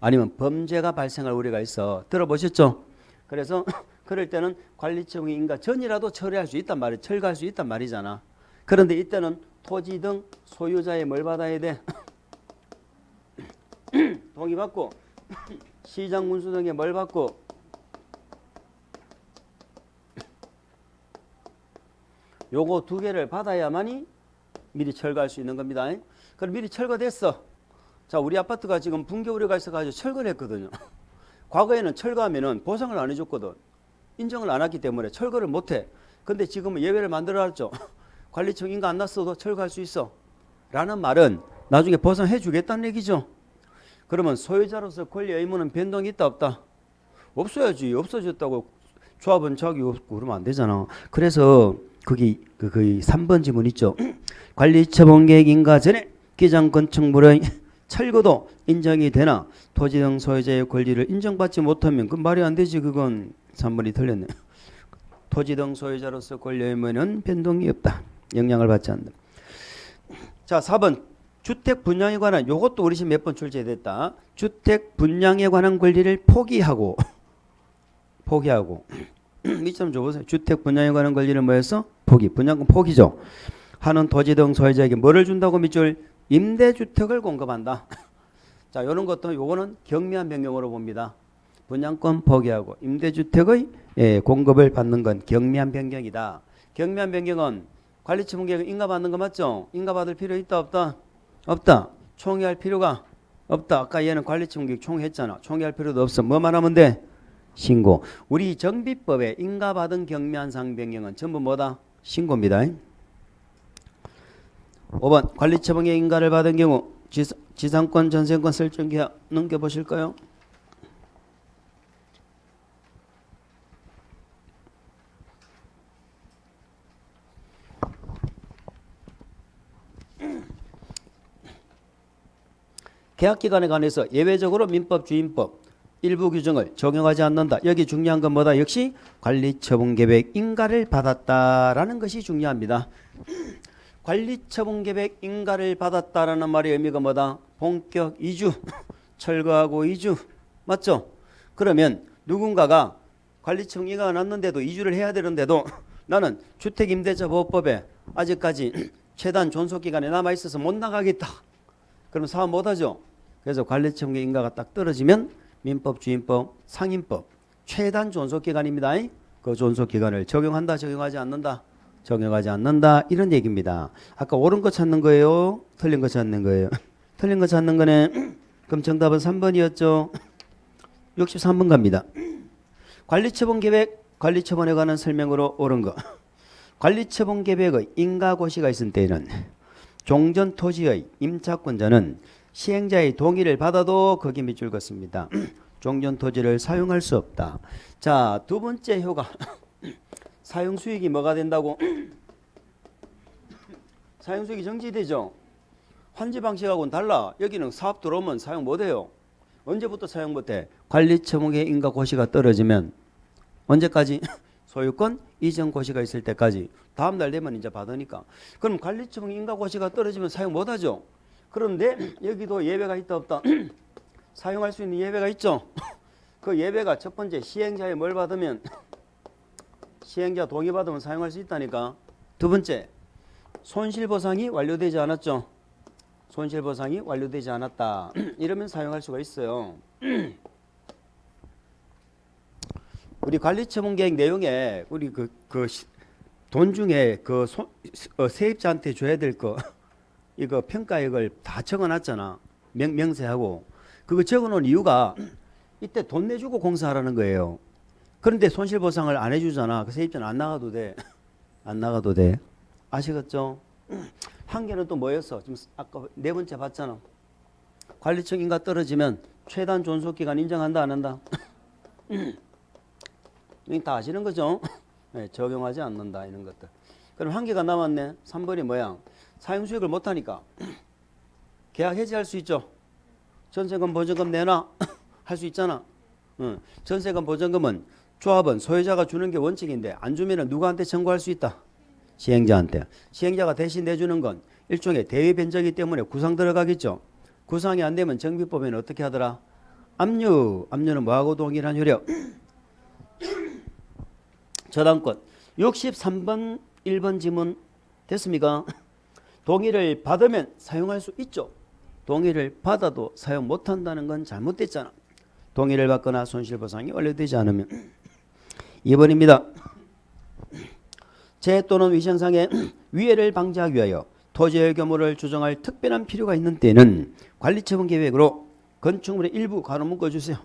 아니면 범죄가 발생할 우려가 있어. 들어보셨죠? 그래서 그럴 때는 관리처분 인가 전이라도 처리할 수 있단 말이야. 철거할 수 있단 말이잖아. 그런데 이때는 토지 등 소유자의 뭘 받아야 돼? 동의받고 시장군수 등의 뭘 받고 요거 2개를 받아야만이 미리 철거할 수 있는 겁니다. 그럼 미리 철거됐어. 자, 우리 아파트가 지금 붕괴 우려가 있어가지고 철거를 했거든요. 과거에는 철거하면은 보상을 안 해줬거든. 인정을 안 했기 때문에 철거를 못해. 근데 지금은 예외를 만들어놨죠. 관리청 인가 안 났어도 철거할 수 있어. 라는 말은 나중에 보상해 주겠다는 얘기죠. 그러면 소유자로서 권리 의무는 변동이 있다 없다? 없어야지. 없어졌다고 조합은 자기 없고 그러면 안 되잖아. 그래서 거기 3번 지문 있죠. 관리처분 계획 인가 전에 기존 건축물의 철거도 인정이 되나 토지 등 소유자의 권리를 인정받지 못하면 그 말이 안 되지. 그건 3번이 틀렸네. 토지 등 소유자로서 권리 의무는 변동이 없다. 영향을 받지 않는다. 자, 4번 주택 분양에 관한 요것도 우리 지금 몇 번 출제됐다. 주택 분양에 관한 권리를 포기하고 밑점 줘보세요. 주택 분양에 관한 권리는 뭐였어? 분양권 포기죠. 하는 토지 등 소유자에게 뭐를 준다고 밑줄? 임대주택을 공급한다. 자, 요런 것도 요거는 경미한 변경으로 봅니다. 분양권 포기하고 임대주택의 공급을 받는 건 경미한 변경이다. 경미한 변경은 관리처분 계획 인가받는 거 맞죠? 인가받을 필요 있다 없다? 없다. 총회할 필요가 없다. 아까 얘는 관리처분 계획 총회했잖아. 총회할 필요도 없어. 뭐만 하면 돼? 신고. 우리 정비법에 인가받은 경미한 사항 변경은 전부 뭐다? 신고입니다. 5번 관리처분의 인가를 받은 경우 지상권 전세권 설정계약 넘겨보실까요? 계약기간에 관해서 예외적으로 민법, 주임법 일부 규정을 적용하지 않는다. 여기 중요한 건 뭐다? 역시 관리처분계획 인가를 받았다라는 것이 중요합니다. 관리처분계획 인가를 받았다라는 말의 의미가 뭐다? 본격 이주, 철거하고 이주, 맞죠? 그러면 누군가가 관리처분 인가가 났는데도 이주를 해야 되는데도 나는 주택임대차보호법에 아직까지 최단 존속기간에 남아있어서 못 나가겠다. 그럼 사업 못하죠. 그래서 관리처분 인가가 딱 떨어지면 민법, 주임법, 상임법 최단 존속기간입니다. 그 존속기간을 적용한다, 적용하지 않는다? 적용하지 않는다, 이런 얘기입니다. 아까 옳은 거 찾는 거예요? 틀린 거 찾는 거예요? 틀린 거 찾는 거네. 그럼 정답은 3번이었죠. 63번 갑니다. 관리처분계획, 관리처분에 관한 설명으로 옳은 거. 관리처분계획의 인가고시가 있을 때에는 종전토지의 임차권자는 시행자의 동의를 받아도 거기 밑줄 긋습니다. 종전토지를 사용할 수 없다. 자, 두 번째 효과. 사용수익이 뭐가 된다고? 사용수익이 정지되죠. 환지 방식하고는 달라. 여기는 사업 들어오면 사용 못해요. 언제부터 사용 못해? 관리처분계획 인가고시가 떨어지면 언제까지? 소유권 이전 고시가 있을 때까지. 다음 날 되면 이제 받으니까. 그럼 관리처분 인가고시가 떨어지면 사용 못하죠. 그런데 여기도 예외가 있다 없다? 사용할 수 있는 예외가 있죠. 그 예외가 첫 번째 시행자의 뭘 받으면 시행자 동의 받으면 사용할 수 있다니까. 두 번째 손실보상이 완료되지 않았죠. 손실보상이 완료되지 않았다. 이러면 사용할 수가 있어요. 우리 관리처분계획 내용에 우리 돈 중에 세입자한테 줘야 될 거 이거 평가액을 다 적어놨잖아. 명세하고 그거 적어놓은 이유가 이때 돈 내주고 공사하라는 거예요. 그런데 손실보상을 안 해주잖아. 그 세입자는 안 나가도 돼. 안 나가도 돼. 아시겠죠? 한 개는 또 뭐였어? 지금 아까 네 번째 봤잖아. 관리처분 인가 떨어지면 최단 존속기간 인정한다 안 한다? 다 아시는 거죠? 네, 적용하지 않는다 이런 것들. 그럼 한 개가 남았네. 3번이 뭐야? 사용수익을 못하니까 계약 해지할 수 있죠. 전세금 보증금 내놔 할 수 있잖아. 전세금 보증금은 조합은 소유자가 주는 게 원칙인데 안 주면 누구한테 청구할 수 있다? 시행자한테. 시행자가 대신 내주는 건 일종의 대위 변제이기 때문에 구상 들어가겠죠. 구상이 안 되면 정비법에는 어떻게 하더라? 압류. 압류는 뭐하고 동일한 효력? 저당권. 63번 1번 지문 됐습니까? 동의를 받으면 사용할 수 있죠. 동의를 받아도 사용 못한다는 건 잘못됐잖아. 동의를 받거나 손실보상이 완료되지 않으면. 2번입니다. 재 또는 위생상의 위해를 방지하기 위하여 토지의 규모를 조정할 특별한 필요가 있는 때는 관리처분 계획으로 건축물의 일부 가로 묶어주세요.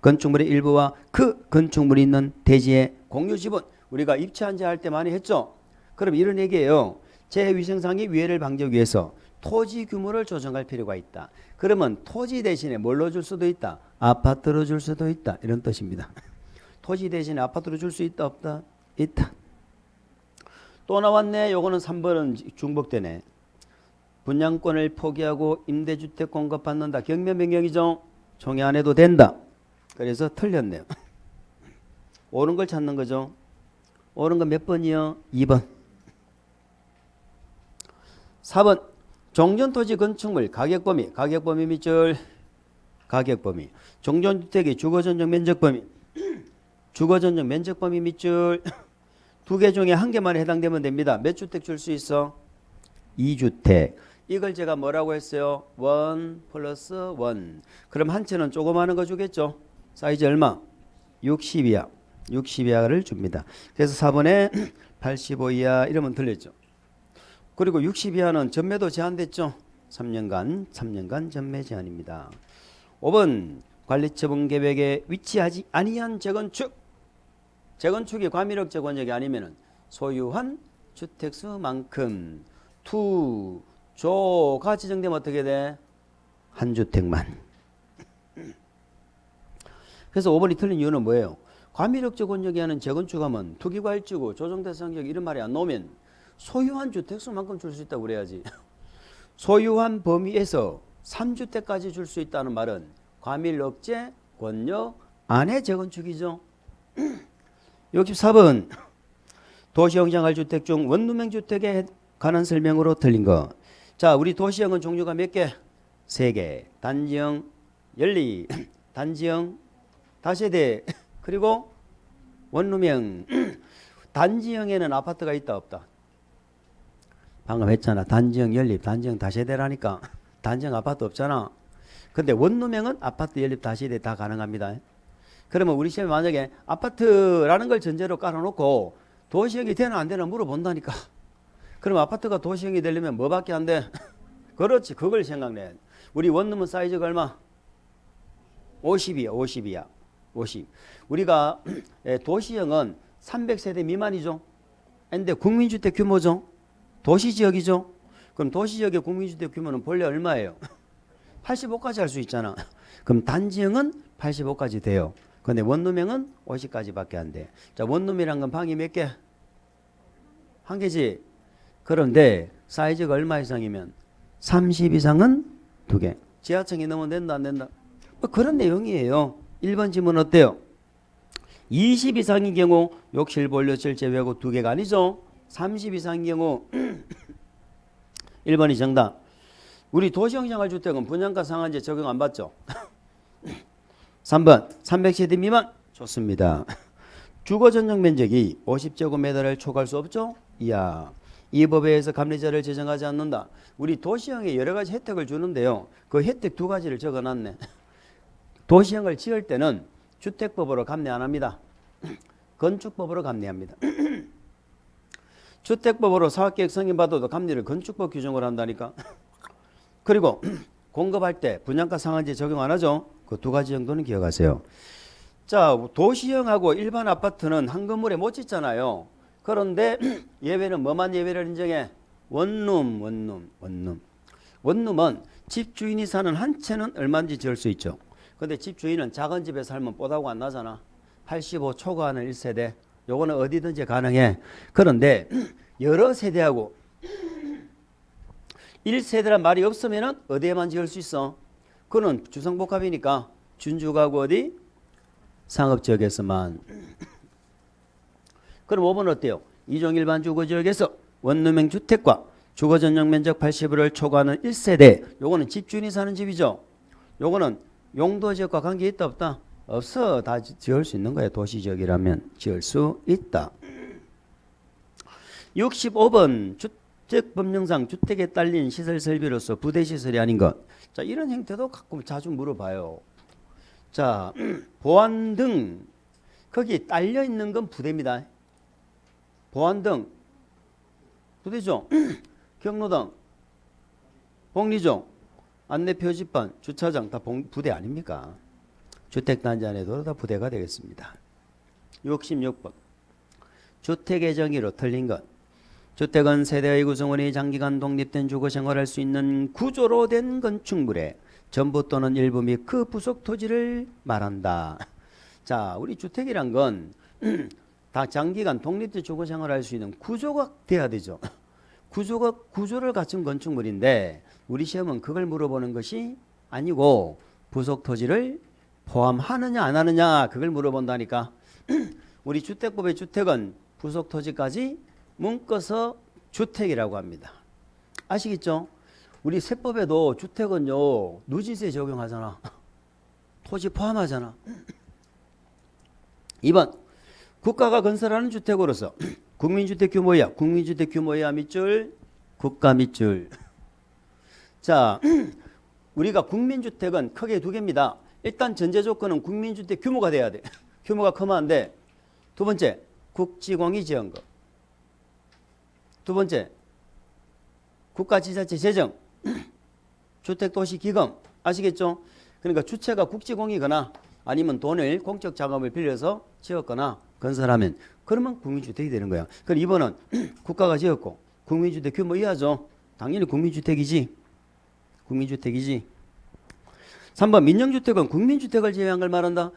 건축물의 일부와 그 건축물이 있는 대지의 공유 지분. 우리가 입체한제할 때 많이 했죠. 그럼 이런 얘기예요. 재위생상의 위해를 방지하기 위해서 토지 규모를 조정할 필요가 있다. 그러면 토지 대신에 뭘로 줄 수도 있다. 아파트로 줄 수도 있다. 이런 뜻입니다. 토지 대신에 아파트로 줄 수 있다 없다? 있다. 또 나왔네. 요거는 3번은 중복되네. 분양권을 포기하고 임대주택 공급받는다. 경매명령이죠. 총회 안 해도 된다. 그래서 틀렸네요. 옳은 걸 찾는 거죠. 옳은 건 몇 번이요? 2번. 4번. 종전토지 건축물 가격범위. 가격범위 밑줄. 가격범위. 종전주택의 주거전용 면적범위. 주거전용 면적범위 밑줄. 두 개 중에 한 개만 해당되면 됩니다. 몇 주택 줄 수 있어? 2주택. 이걸 제가 뭐라고 했어요? 1 플러스 1. 그럼 한 채는 조그마한 거 주겠죠? 사이즈 얼마? 60 이하. 60 이하를 줍니다. 그래서 4번에 85 이하 이러면 들렸죠. 그리고 60 이하는 전매도 제한됐죠. 3년간 전매 제한입니다. 5번 관리처분 계획에 위치하지 아니한 재건축. 재건축이 과밀적 재건축이 아니면 소유한 주택수만큼 투조가 지정되면 어떻게 돼? 한 주택만. 그래서 5번이 틀린 이유는 뭐예요? 과밀적 재건축이 하는 재건축하면 투기과일지구 조정대상지역 이런 말이 안 나오면 소유한 주택수만큼 줄 수 있다고 그래야지. 소유한 범위에서 3주택까지 줄 수 있다는 말은 과밀 억제, 권역, 안에 재건축이죠. 64번 도시형 주택 중 원룸형 주택에 관한 설명으로 틀린 거. 자, 우리 도시형은 종류가 몇 개? 3개. 단지형, 연리, 단지형, 다세대, 그리고 원룸형. 단지형에는 아파트가 있다 없다? 방금 했잖아. 단지형, 연립, 단지형, 다세대라니까. 단지형 아파트 없잖아. 근데 원룸형은 아파트, 연립, 다세대 다 가능합니다. 그러면 우리 시험에 만약에 아파트라는 걸 전제로 깔아놓고 도시형이 되나 안 되나 물어본다니까. 그럼 아파트가 도시형이 되려면 뭐밖에 안 돼? 그렇지. 그걸 생각내. 우리 원룸은 사이즈가 얼마? 50이야. 50. 우리가 도시형은 300세대 미만이죠. 근데 국민주택 규모죠. 도시지역이죠. 그럼 도시지역의 국민주택 규모는 본래 얼마예요? 85까지 할 수 있잖아. 그럼 단지형은 85까지 돼요. 근데 원룸형은 50까지밖에 안 돼. 자, 원룸이란 건 방이 몇 개? 한 개지. 그런데 사이즈가 얼마 이상이면 30 이상은 2개. 지하층이 넘으면 된다 안 된다? 뭐 그런 내용이에요. 1번 질문 어때요? 20 이상인 경우 욕실, 보일러실 제외하고 2개가 아니죠. 30 이상인 경우 1번이 정답. 우리 도시형 생활주택은 분양가 상한제 적용 안 받죠? 3번 300세대 미만 좋습니다. 주거 전용 면적이 50제곱미터를 초과할 수 없죠? 이야. 이 법에 의해서 감리자를 제정하지 않는다. 우리 도시형에 여러 가지 혜택을 주는데요. 그 혜택 2가지를 적어놨네. 도시형을 지을 때는 주택법으로 감리 안 합니다. 건축법으로 감리합니다. 주택법으로 사업계획 승인받아도 감리를 건축법 규정으로 한다니까. 그리고 공급할 때 분양가 상한제 적용 안 하죠. 그 2가지 정도는 기억하세요. 자, 도시형하고 일반 아파트는 한 건물에 못 짓잖아요. 그런데 예외는 뭐만 예외를 인정해? 원룸은 집주인이 사는 한 채는 얼마든지 지을 수 있죠. 근데 집주인은 작은 집에 살면 뽀다고 안 나잖아. 85 초과하는 1세대. 요거는 어디든지 가능해. 그런데 여러 세대하고 1세대란 말이 없으면 어디에만 지을 수 있어? 그거는 주상복합이니까 준주가구 어디? 상업지역에서만. 그럼 5번 어때요? 이종 일반 주거지역에서 원룸형 주택과 주거전용 면적 80을 초과하는 1세대. 요거는 집주인이 사는 집이죠. 요거는 용도지역과 관계 있다 없다? 없어. 다 지을 수 있는 거예요. 도시지역이라면 지을 수 있다. 65번 주택법령상 주택에 딸린 시설 설비로서 부대시설이 아닌 것. 자, 이런 형태도 가끔 자주 물어봐요. 자, 보안등 거기 딸려 있는 건 부대입니다. 보안등 부대죠. 경로등, 복리종, 안내표지판, 주차장 다 부대 아닙니까? 주택단지 안에도 다 부대가 되겠습니다. 66번 주택의 정의로 틀린 것. 주택은 세대의 구성원이 장기간 독립된 주거 생활할 수 있는 구조로 된 건축물에 전부 또는 일부 및 그 부속 토지를 말한다. 자, 우리 주택이란 건 다 장기간 독립된 주거 생활할 수 있는 구조가 돼야 되죠. 구조를 갖춘 건축물인데 우리 시험은 그걸 물어보는 것이 아니고 부속 토지를 포함하느냐 안 하느냐 그걸 물어본다니까. 우리 주택법의 주택은 부속 토지까지 묶어서 주택이라고 합니다. 아시겠죠? 우리 세법에도 주택은요 누진세 적용하잖아. 토지 포함하잖아. 2번 국가가 건설하는 주택으로서 국민주택 규모야 국민주택 규모야 밑줄 국가 밑줄. 자, 우리가 국민주택은 크게 2개입니다. 일단 전제 조건은 국민주택 규모가 돼야 돼. 규모가 크면 안 돼. 두 번째 국지공이 지은 거. 두 번째 국가지자체 재정 주택도시기금. 아시겠죠? 그러니까 주체가 국지공이거나 아니면 돈을 공적 자금을 빌려서 지었거나 건설하면 그러면 국민주택이 되는 거야. 그럼 2번은 국가가 지었고 국민주택 규모 이하죠. 당연히 국민주택이지. 3번 민영주택은 국민주택을 제외한 걸 말한다.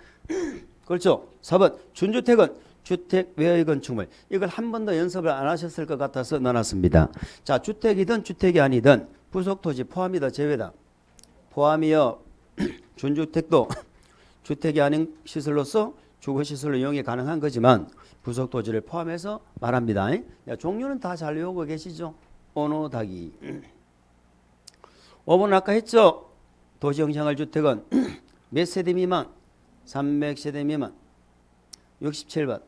그렇죠. 4번 준주택은 주택 외의 건축물. 이걸 한 번 더 연습을 안 하셨을 것 같아서 넣어놨습니다. 자, 주택이든 주택이 아니든 부속토지 포함이다 제외다. 포함이여 준주택도 주택이 아닌 시설로서 주거시설로 이용이 가능한 거지만 부속토지를 포함해서 말합니다. 야, 종류는 다 잘 외우고 계시죠? 오노다기. 5번 아까 했죠? 도시형생활주택은 몇 세대 미만? 300세대 미만. 67번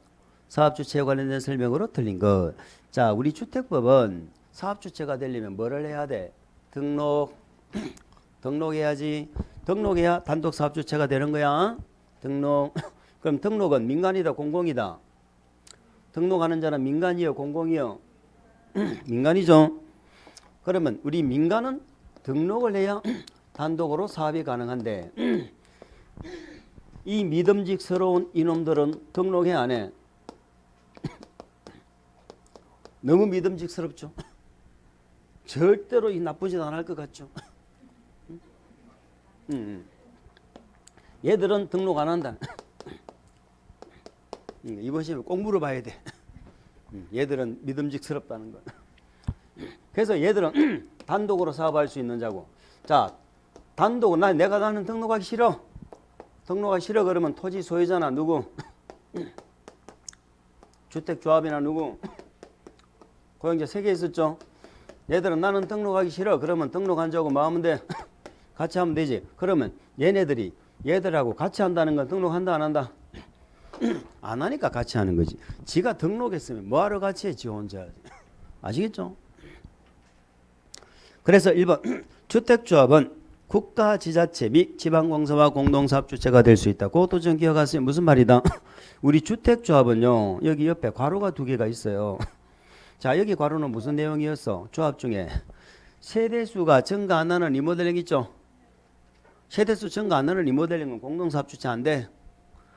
사업주체에 관련된 설명으로 틀린 것. 자, 우리 주택법은 사업주체가 되려면 뭐를 해야 돼? 등록해야지. 등록해야 단독 사업주체가 되는 거야. 등록. 그럼 등록은 민간이다, 공공이다? 등록하는 자는 민간이요, 공공이요? 민간이죠. 그러면 우리 민간은 등록을 해야 단독으로 사업이 가능한데 이 믿음직스러운 이놈들은 등록해 안 해? 너무 믿음직스럽죠. 절대로 이 나쁘지 않을 것 같죠. 얘들은 등록 안 한다. 이번 시험에 꼭 물어봐야 돼. 얘들은 믿음직스럽다는 거. 그래서 얘들은 단독으로 사업할 수 있는 자고. 자, 단독 내가 나는 등록하기 싫어. 등록하기 싫어 그러면 토지 소유자나 누구? 주택조합이나 누구? 고용자 3개 있었죠. 얘들은 나는 등록하기 싫어. 그러면 등록한 자고 뭐 하면 돼? 같이 하면 되지. 그러면 얘들하고 같이 한다는 건 등록한다 안 한다? 안 하니까 같이 하는 거지. 지가 등록했으면 뭐하러 같이 해? 지 혼자. 아시겠죠? 그래서 1번 주택조합은 국가, 지자체 및 지방공사와 공동사업주체가 될 수 있다. 그것도 좀 기억하세요. 무슨 말이다? 우리 주택조합은요. 여기 옆에 괄호가 2개가 있어요. 자, 여기 괄호는 무슨 내용이었어? 조합 중에 세대수가 증가 안 하는 리모델링 있죠? 세대수 증가 안 하는 리모델링은 공동사업주체 안 돼.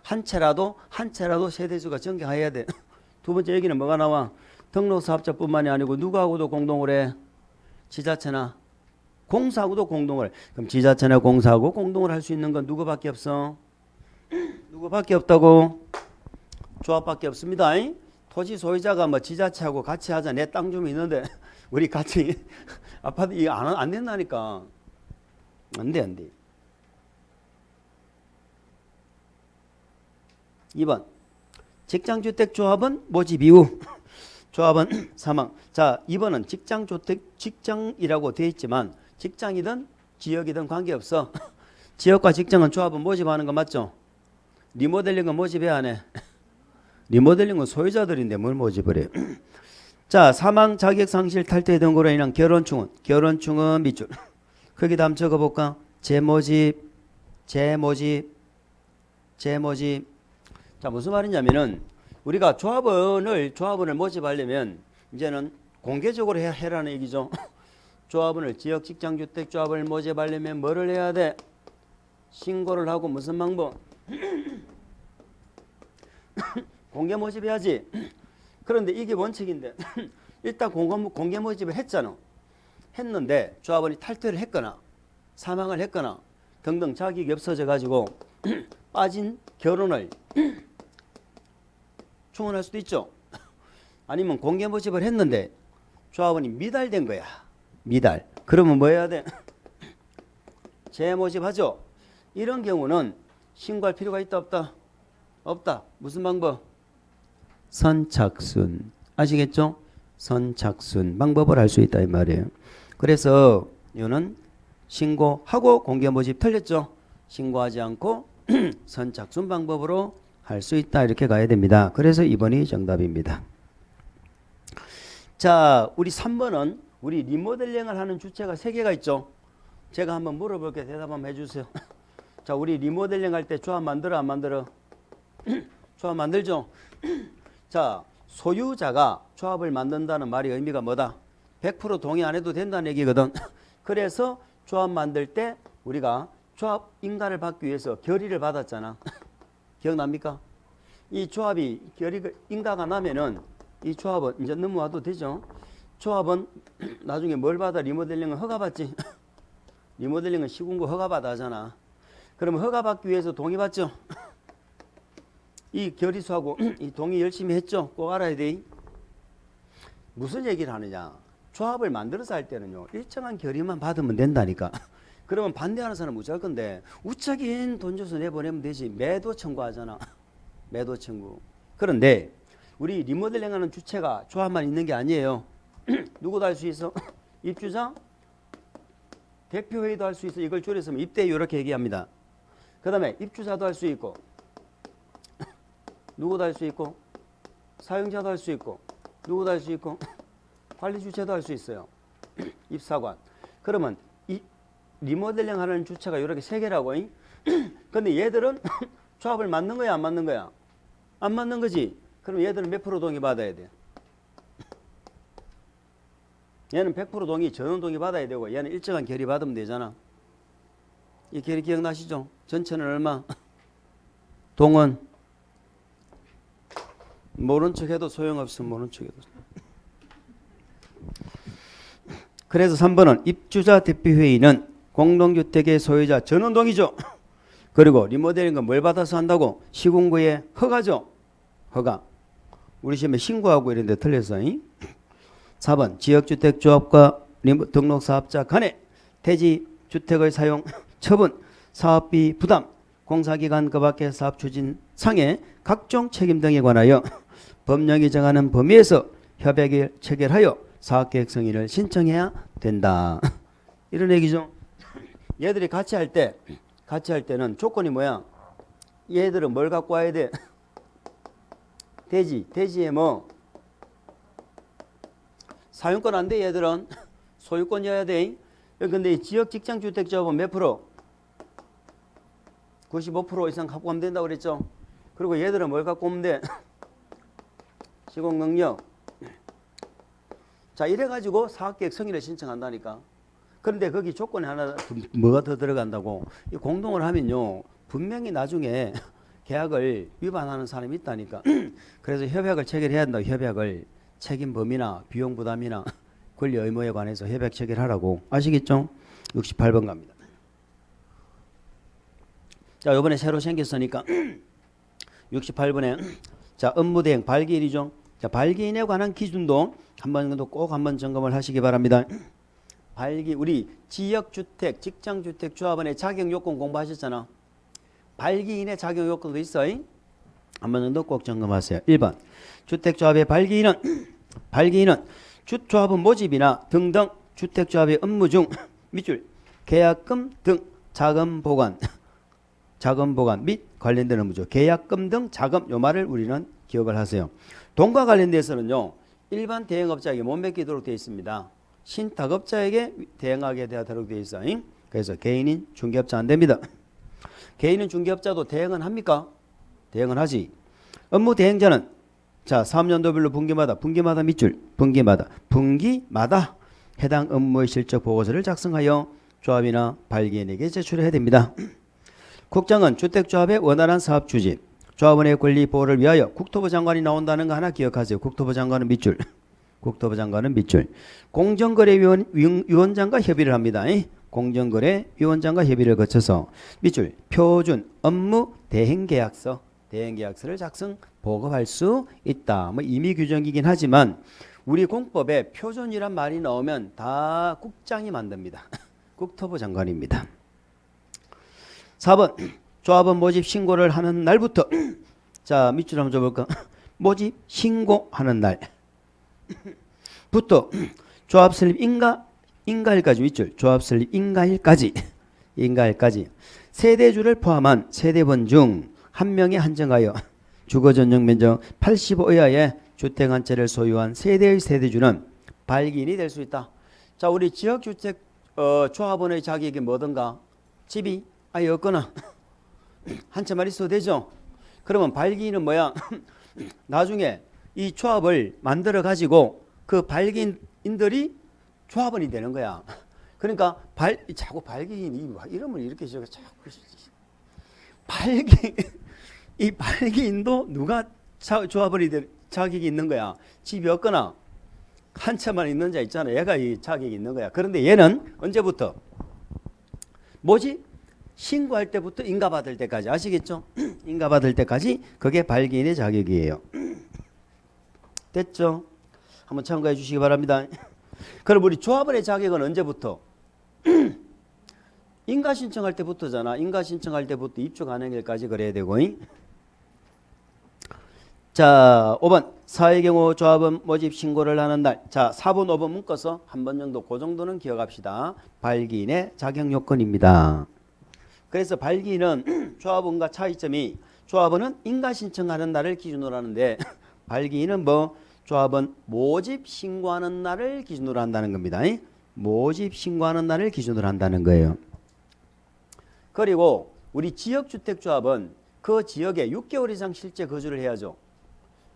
한 채라도 세대수가 증가해야 돼. 두 번째 얘기는 뭐가 나와? 등록사업자뿐만이 아니고 누구하고도 공동을 해? 지자체나 공사하고도 공동을 해. 그럼 지자체나 공사하고 공동을 할 수 있는 건 누구밖에 없어? 누구밖에 없다고? 조합밖에 없습니다. 토지 소유자가 뭐 지자체하고 같이 하자. 내 땅 좀 있는데 우리 같이 아파트 이거 안 된다니까. 안 돼. 2번 직장주택조합은 모집 이후 조합은 사망. 자, 2번은 직장주택 직장이라고 되어 있지만 직장이든 지역이든 관계없어. 지역과 직장은 조합은 모집하는 거 맞죠? 리모델링은 모집해 안 해? 리모델링은 소유자들인데 뭘 모집을 해요? 자, 사망, 자격상실, 탈퇴 등으로 인한 결혼충은 밑줄. 거기다 한번 적어볼까? 재모집. 자, 무슨 말이냐면은 우리가 조합원을 모집하려면 이제는 공개적으로 해라는 얘기죠. 조합원을 지역 직장주택 조합을 모집하려면 뭐를 해야 돼? 신고를 하고 무슨 방법? 공개 모집해야지. 그런데 이게 원칙인데 일단 공개 모집을 했는데 조합원이 탈퇴를 했거나 사망을 했거나 등등 자격이 없어져 가지고 빠진 결혼을 충원할 수도 있죠. 아니면 공개 모집을 했는데 조합원이 미달된 거야. 미달. 그러면 뭐 해야 돼? 재모집하죠. 이런 경우는 신고할 필요가 있다 없다? 없다. 무슨 방법? 선착순. 아시겠죠? 선착순 방법을 할 수 있다 이 말이에요. 그래서 이거는 신고하고 공개 모집 틀렸죠? 신고하지 않고 선착순 방법으로 할 수 있다 이렇게 가야 됩니다. 그래서 2번이 정답입니다. 자, 우리 3번은 우리 리모델링을 하는 주체가 3개가 있죠. 제가 한번 물어볼게요. 대답 한번 해주세요. 자, 우리 리모델링 할 때 조합 만들어 안 만들어? 조합 만들죠. 자, 소유자가 조합을 만든다는 말이 의미가 뭐다? 100% 동의 안 해도 된다는 얘기거든. 그래서 조합 만들 때 우리가 조합 인가를 받기 위해서 결의를 받았잖아. 기억납니까? 이 조합이 인가가 나면은 이 조합은 이제 넘어와도 되죠. 조합은 나중에 뭘 받아? 리모델링은 허가받지. 리모델링은 시군구 허가받아 하잖아. 그러면 허가받기 위해서 동의받죠. 이 결의서하고 이 동의 열심히 했죠. 꼭 알아야 돼. 무슨 얘기를 하느냐? 조합을 만들어서 할 때는요 일정한 결의만 받으면 된다니까. 그러면 반대하는 사람은 무지할 건데 우짜긴 돈 줘서 내보내면 되지. 매도 청구하잖아. 매도 청구. 그런데 우리 리모델링하는 주체가 조합만 있는 게 아니에요. 누구도 할 수 있어? 입주자, 대표회의도 할 수 있어. 이걸 줄여서 입대회 이렇게 얘기합니다. 그 다음에 입주자도 할 수 있고 누구도 할 수 있고 사용자도 할 수 있고 누구도 할 수 있고 관리 주체도 할 수 있어요. 입사관. 그러면 이 리모델링 하는 주체가 이렇게 세 개라고. 근데 얘들은 조합을 맞는 거야 안 맞는 거야? 안 맞는 거지. 그럼 얘들은 몇 프로 동의 받아야 돼? 얘는 100% 동의, 전원 동의 받아야 되고 얘는 일정한 결의 받으면 되잖아. 이 결의 기억나시죠? 전체는 얼마? 동원. 모른 척해도 소용없어. 모른 척해도. 그래서 3번은 입주자 대표회의는 공동주택의 소유자 전원 동의죠. 그리고 리모델링은 뭘 받아서 한다고? 시군구의 허가죠. 허가. 우리 시험에 신고하고 이런 데 틀렸어. 4번 지역주택조합과 등록사업자 간의 대지주택의 사용, 처분, 사업비 부담, 공사기간 그 밖의 사업 추진 상의 각종 책임 등에 관하여 법령이 정하는 범위에서 협약을 체결하여 사업계획 승인을 신청해야 된다. 이런 얘기죠. 얘들이 같이 할 때는 조건이 뭐야? 얘들은 뭘 갖고 와야 돼? 대지에 뭐? 사용권 안 돼, 얘들은. 소유권이어야 돼. 근데 이 지역 직장 주택조합은 몇 프로? 95% 이상 갖고 가면 된다고 그랬죠. 그리고 얘들은 뭘 갖고 오면 돼? 시공 능력. 자, 이래가지고 사업계획 승인을 신청한다니까. 그런데 거기 조건에 하나 뭐가 더 들어간다고? 이 공동을 하면요, 분명히 나중에 계약을 위반하는 사람이 있다니까. 그래서 협약을 체결해야 한다고. 협약을 책임 범위나 비용 부담이나 권리 의무에 관해서 협약 체결하라고. 아시겠죠? 68번 갑니다. 자, 이번에 새로 생겼으니까 68번에 자, 업무 대행 발기인이죠. 자, 발기인에 관한 기준도 꼭 한번 점검을 하시기 바랍니다. 발기, 우리 지역주택, 직장주택 조합원의 자격 요건 공부하셨잖아. 발기인의 자격 요건도 있어. 한번 정도 꼭 점검하세요. 1번 주택조합의 발기인은 주조합원 모집이나 등등 주택조합의 업무 중 밑줄 계약금 등 자금 보관 및 관련된 업무죠. 계약금 등 자금, 요 말을 우리는 기억을 하세요. 돈과 관련돼서는요, 일반 대행업자에게 못 맡기도록 되어 있습니다. 신탁업자에게 대행하게 되도록 되어 있어요. 그래서 개인인 중개업자 안 됩니다. 개인인 중개업자도 대행은 합니까? 대행은 하지. 업무 대행자는 자, 3년도별로 분기마다 밑줄 분기마다 해당 업무의 실적 보고서를 작성하여 조합이나 발기인에게 제출해야 됩니다. 국장은 주택조합의 원활한 사업 추진, 조합원의 권리 보호를 위하여 국토부 장관이 나온다는 거 하나 기억하세요. 국토부 장관은 밑줄. 공정거래위원장과 협의를 합니다. 공정거래위원장과 협의를 거쳐서 밑줄 표준 업무 대행계약서를 작성 보고할 수 있다. 뭐 임의 규정이긴 하지만 우리 공법에 표준이란 말이 나오면 다 국장이 만듭니다. 국토부 장관입니다. 4번 조합원 모집 신고를 하는 날부터 자, 밑줄 한번 줘볼까? 모집 신고하는 날부터 조합 설립 인가일까지 밑줄 조합 설립 인가일까지 세대주를 포함한 세대번 중 한 명에 한정하여 주거 전용 면적 85 이하의 주택 한 채를 소유한 세대의 세대주는 발기인이 될 수 있다. 자, 우리 지역주택 조합원의 자격이 뭐든가 집이 아예 없거나 한 채만 있어도 되죠. 그러면 발기인은 뭐야? 나중에 이 조합을 만들어 가지고 그 발기인들이 조합원이 되는 거야. 그러니까 자꾸 발기인이 이름을 이렇게 지어서 자꾸 이 발기인도 누가 조합원이 될 자격이 있는 거야. 집이 없거나 한 채만 있는 자 있잖아. 얘가 이 자격이 있는 거야. 그런데 얘는 언제부터? 뭐지? 신고할 때부터 인가받을 때까지. 아시겠죠? 인가받을 때까지 그게 발기인의 자격이에요. 됐죠? 한번 참고해 주시기 바랍니다. 그럼 우리 조합원의 자격은 언제부터? 인가 신청할 때부터잖아. 인가 신청할 때부터 입주 가능일까지 그래야 되고. 자, 5번 사의 경우 조합원 모집 신고를 하는 날. 자, 4번 5번 묶어서 한 번 정도 그 정도는 기억합시다. 발기인의 자격 요건입니다. 그래서 발기인은 조합원과 차이점이 조합원은 인가 신청하는 날을 기준으로 하는데 발기인은 뭐 조합원 모집 신고하는 날을 기준으로 한다는 겁니다. 모집 신고하는 날을 기준으로 한다는 거예요. 그리고 우리 지역주택조합은 그 지역에 6개월 이상 실제 거주를 해야죠.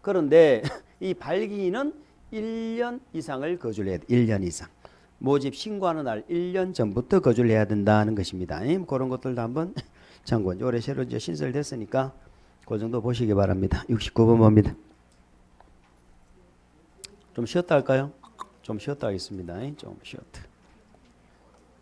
그런데 이 발기인은 1년 이상을 거주를 해야 돼. 1년 이상. 모집 신고하는 날 1년 전부터 거주를 해야 된다는 것입니다. 그런 것들도 한번 참고. 올해 새로 이제 신설됐으니까 그 정도 보시기 바랍니다. 69번 봅니다. 좀 쉬었다 할까요? 좀 쉬었다 하겠습니다. 좀 쉬었다.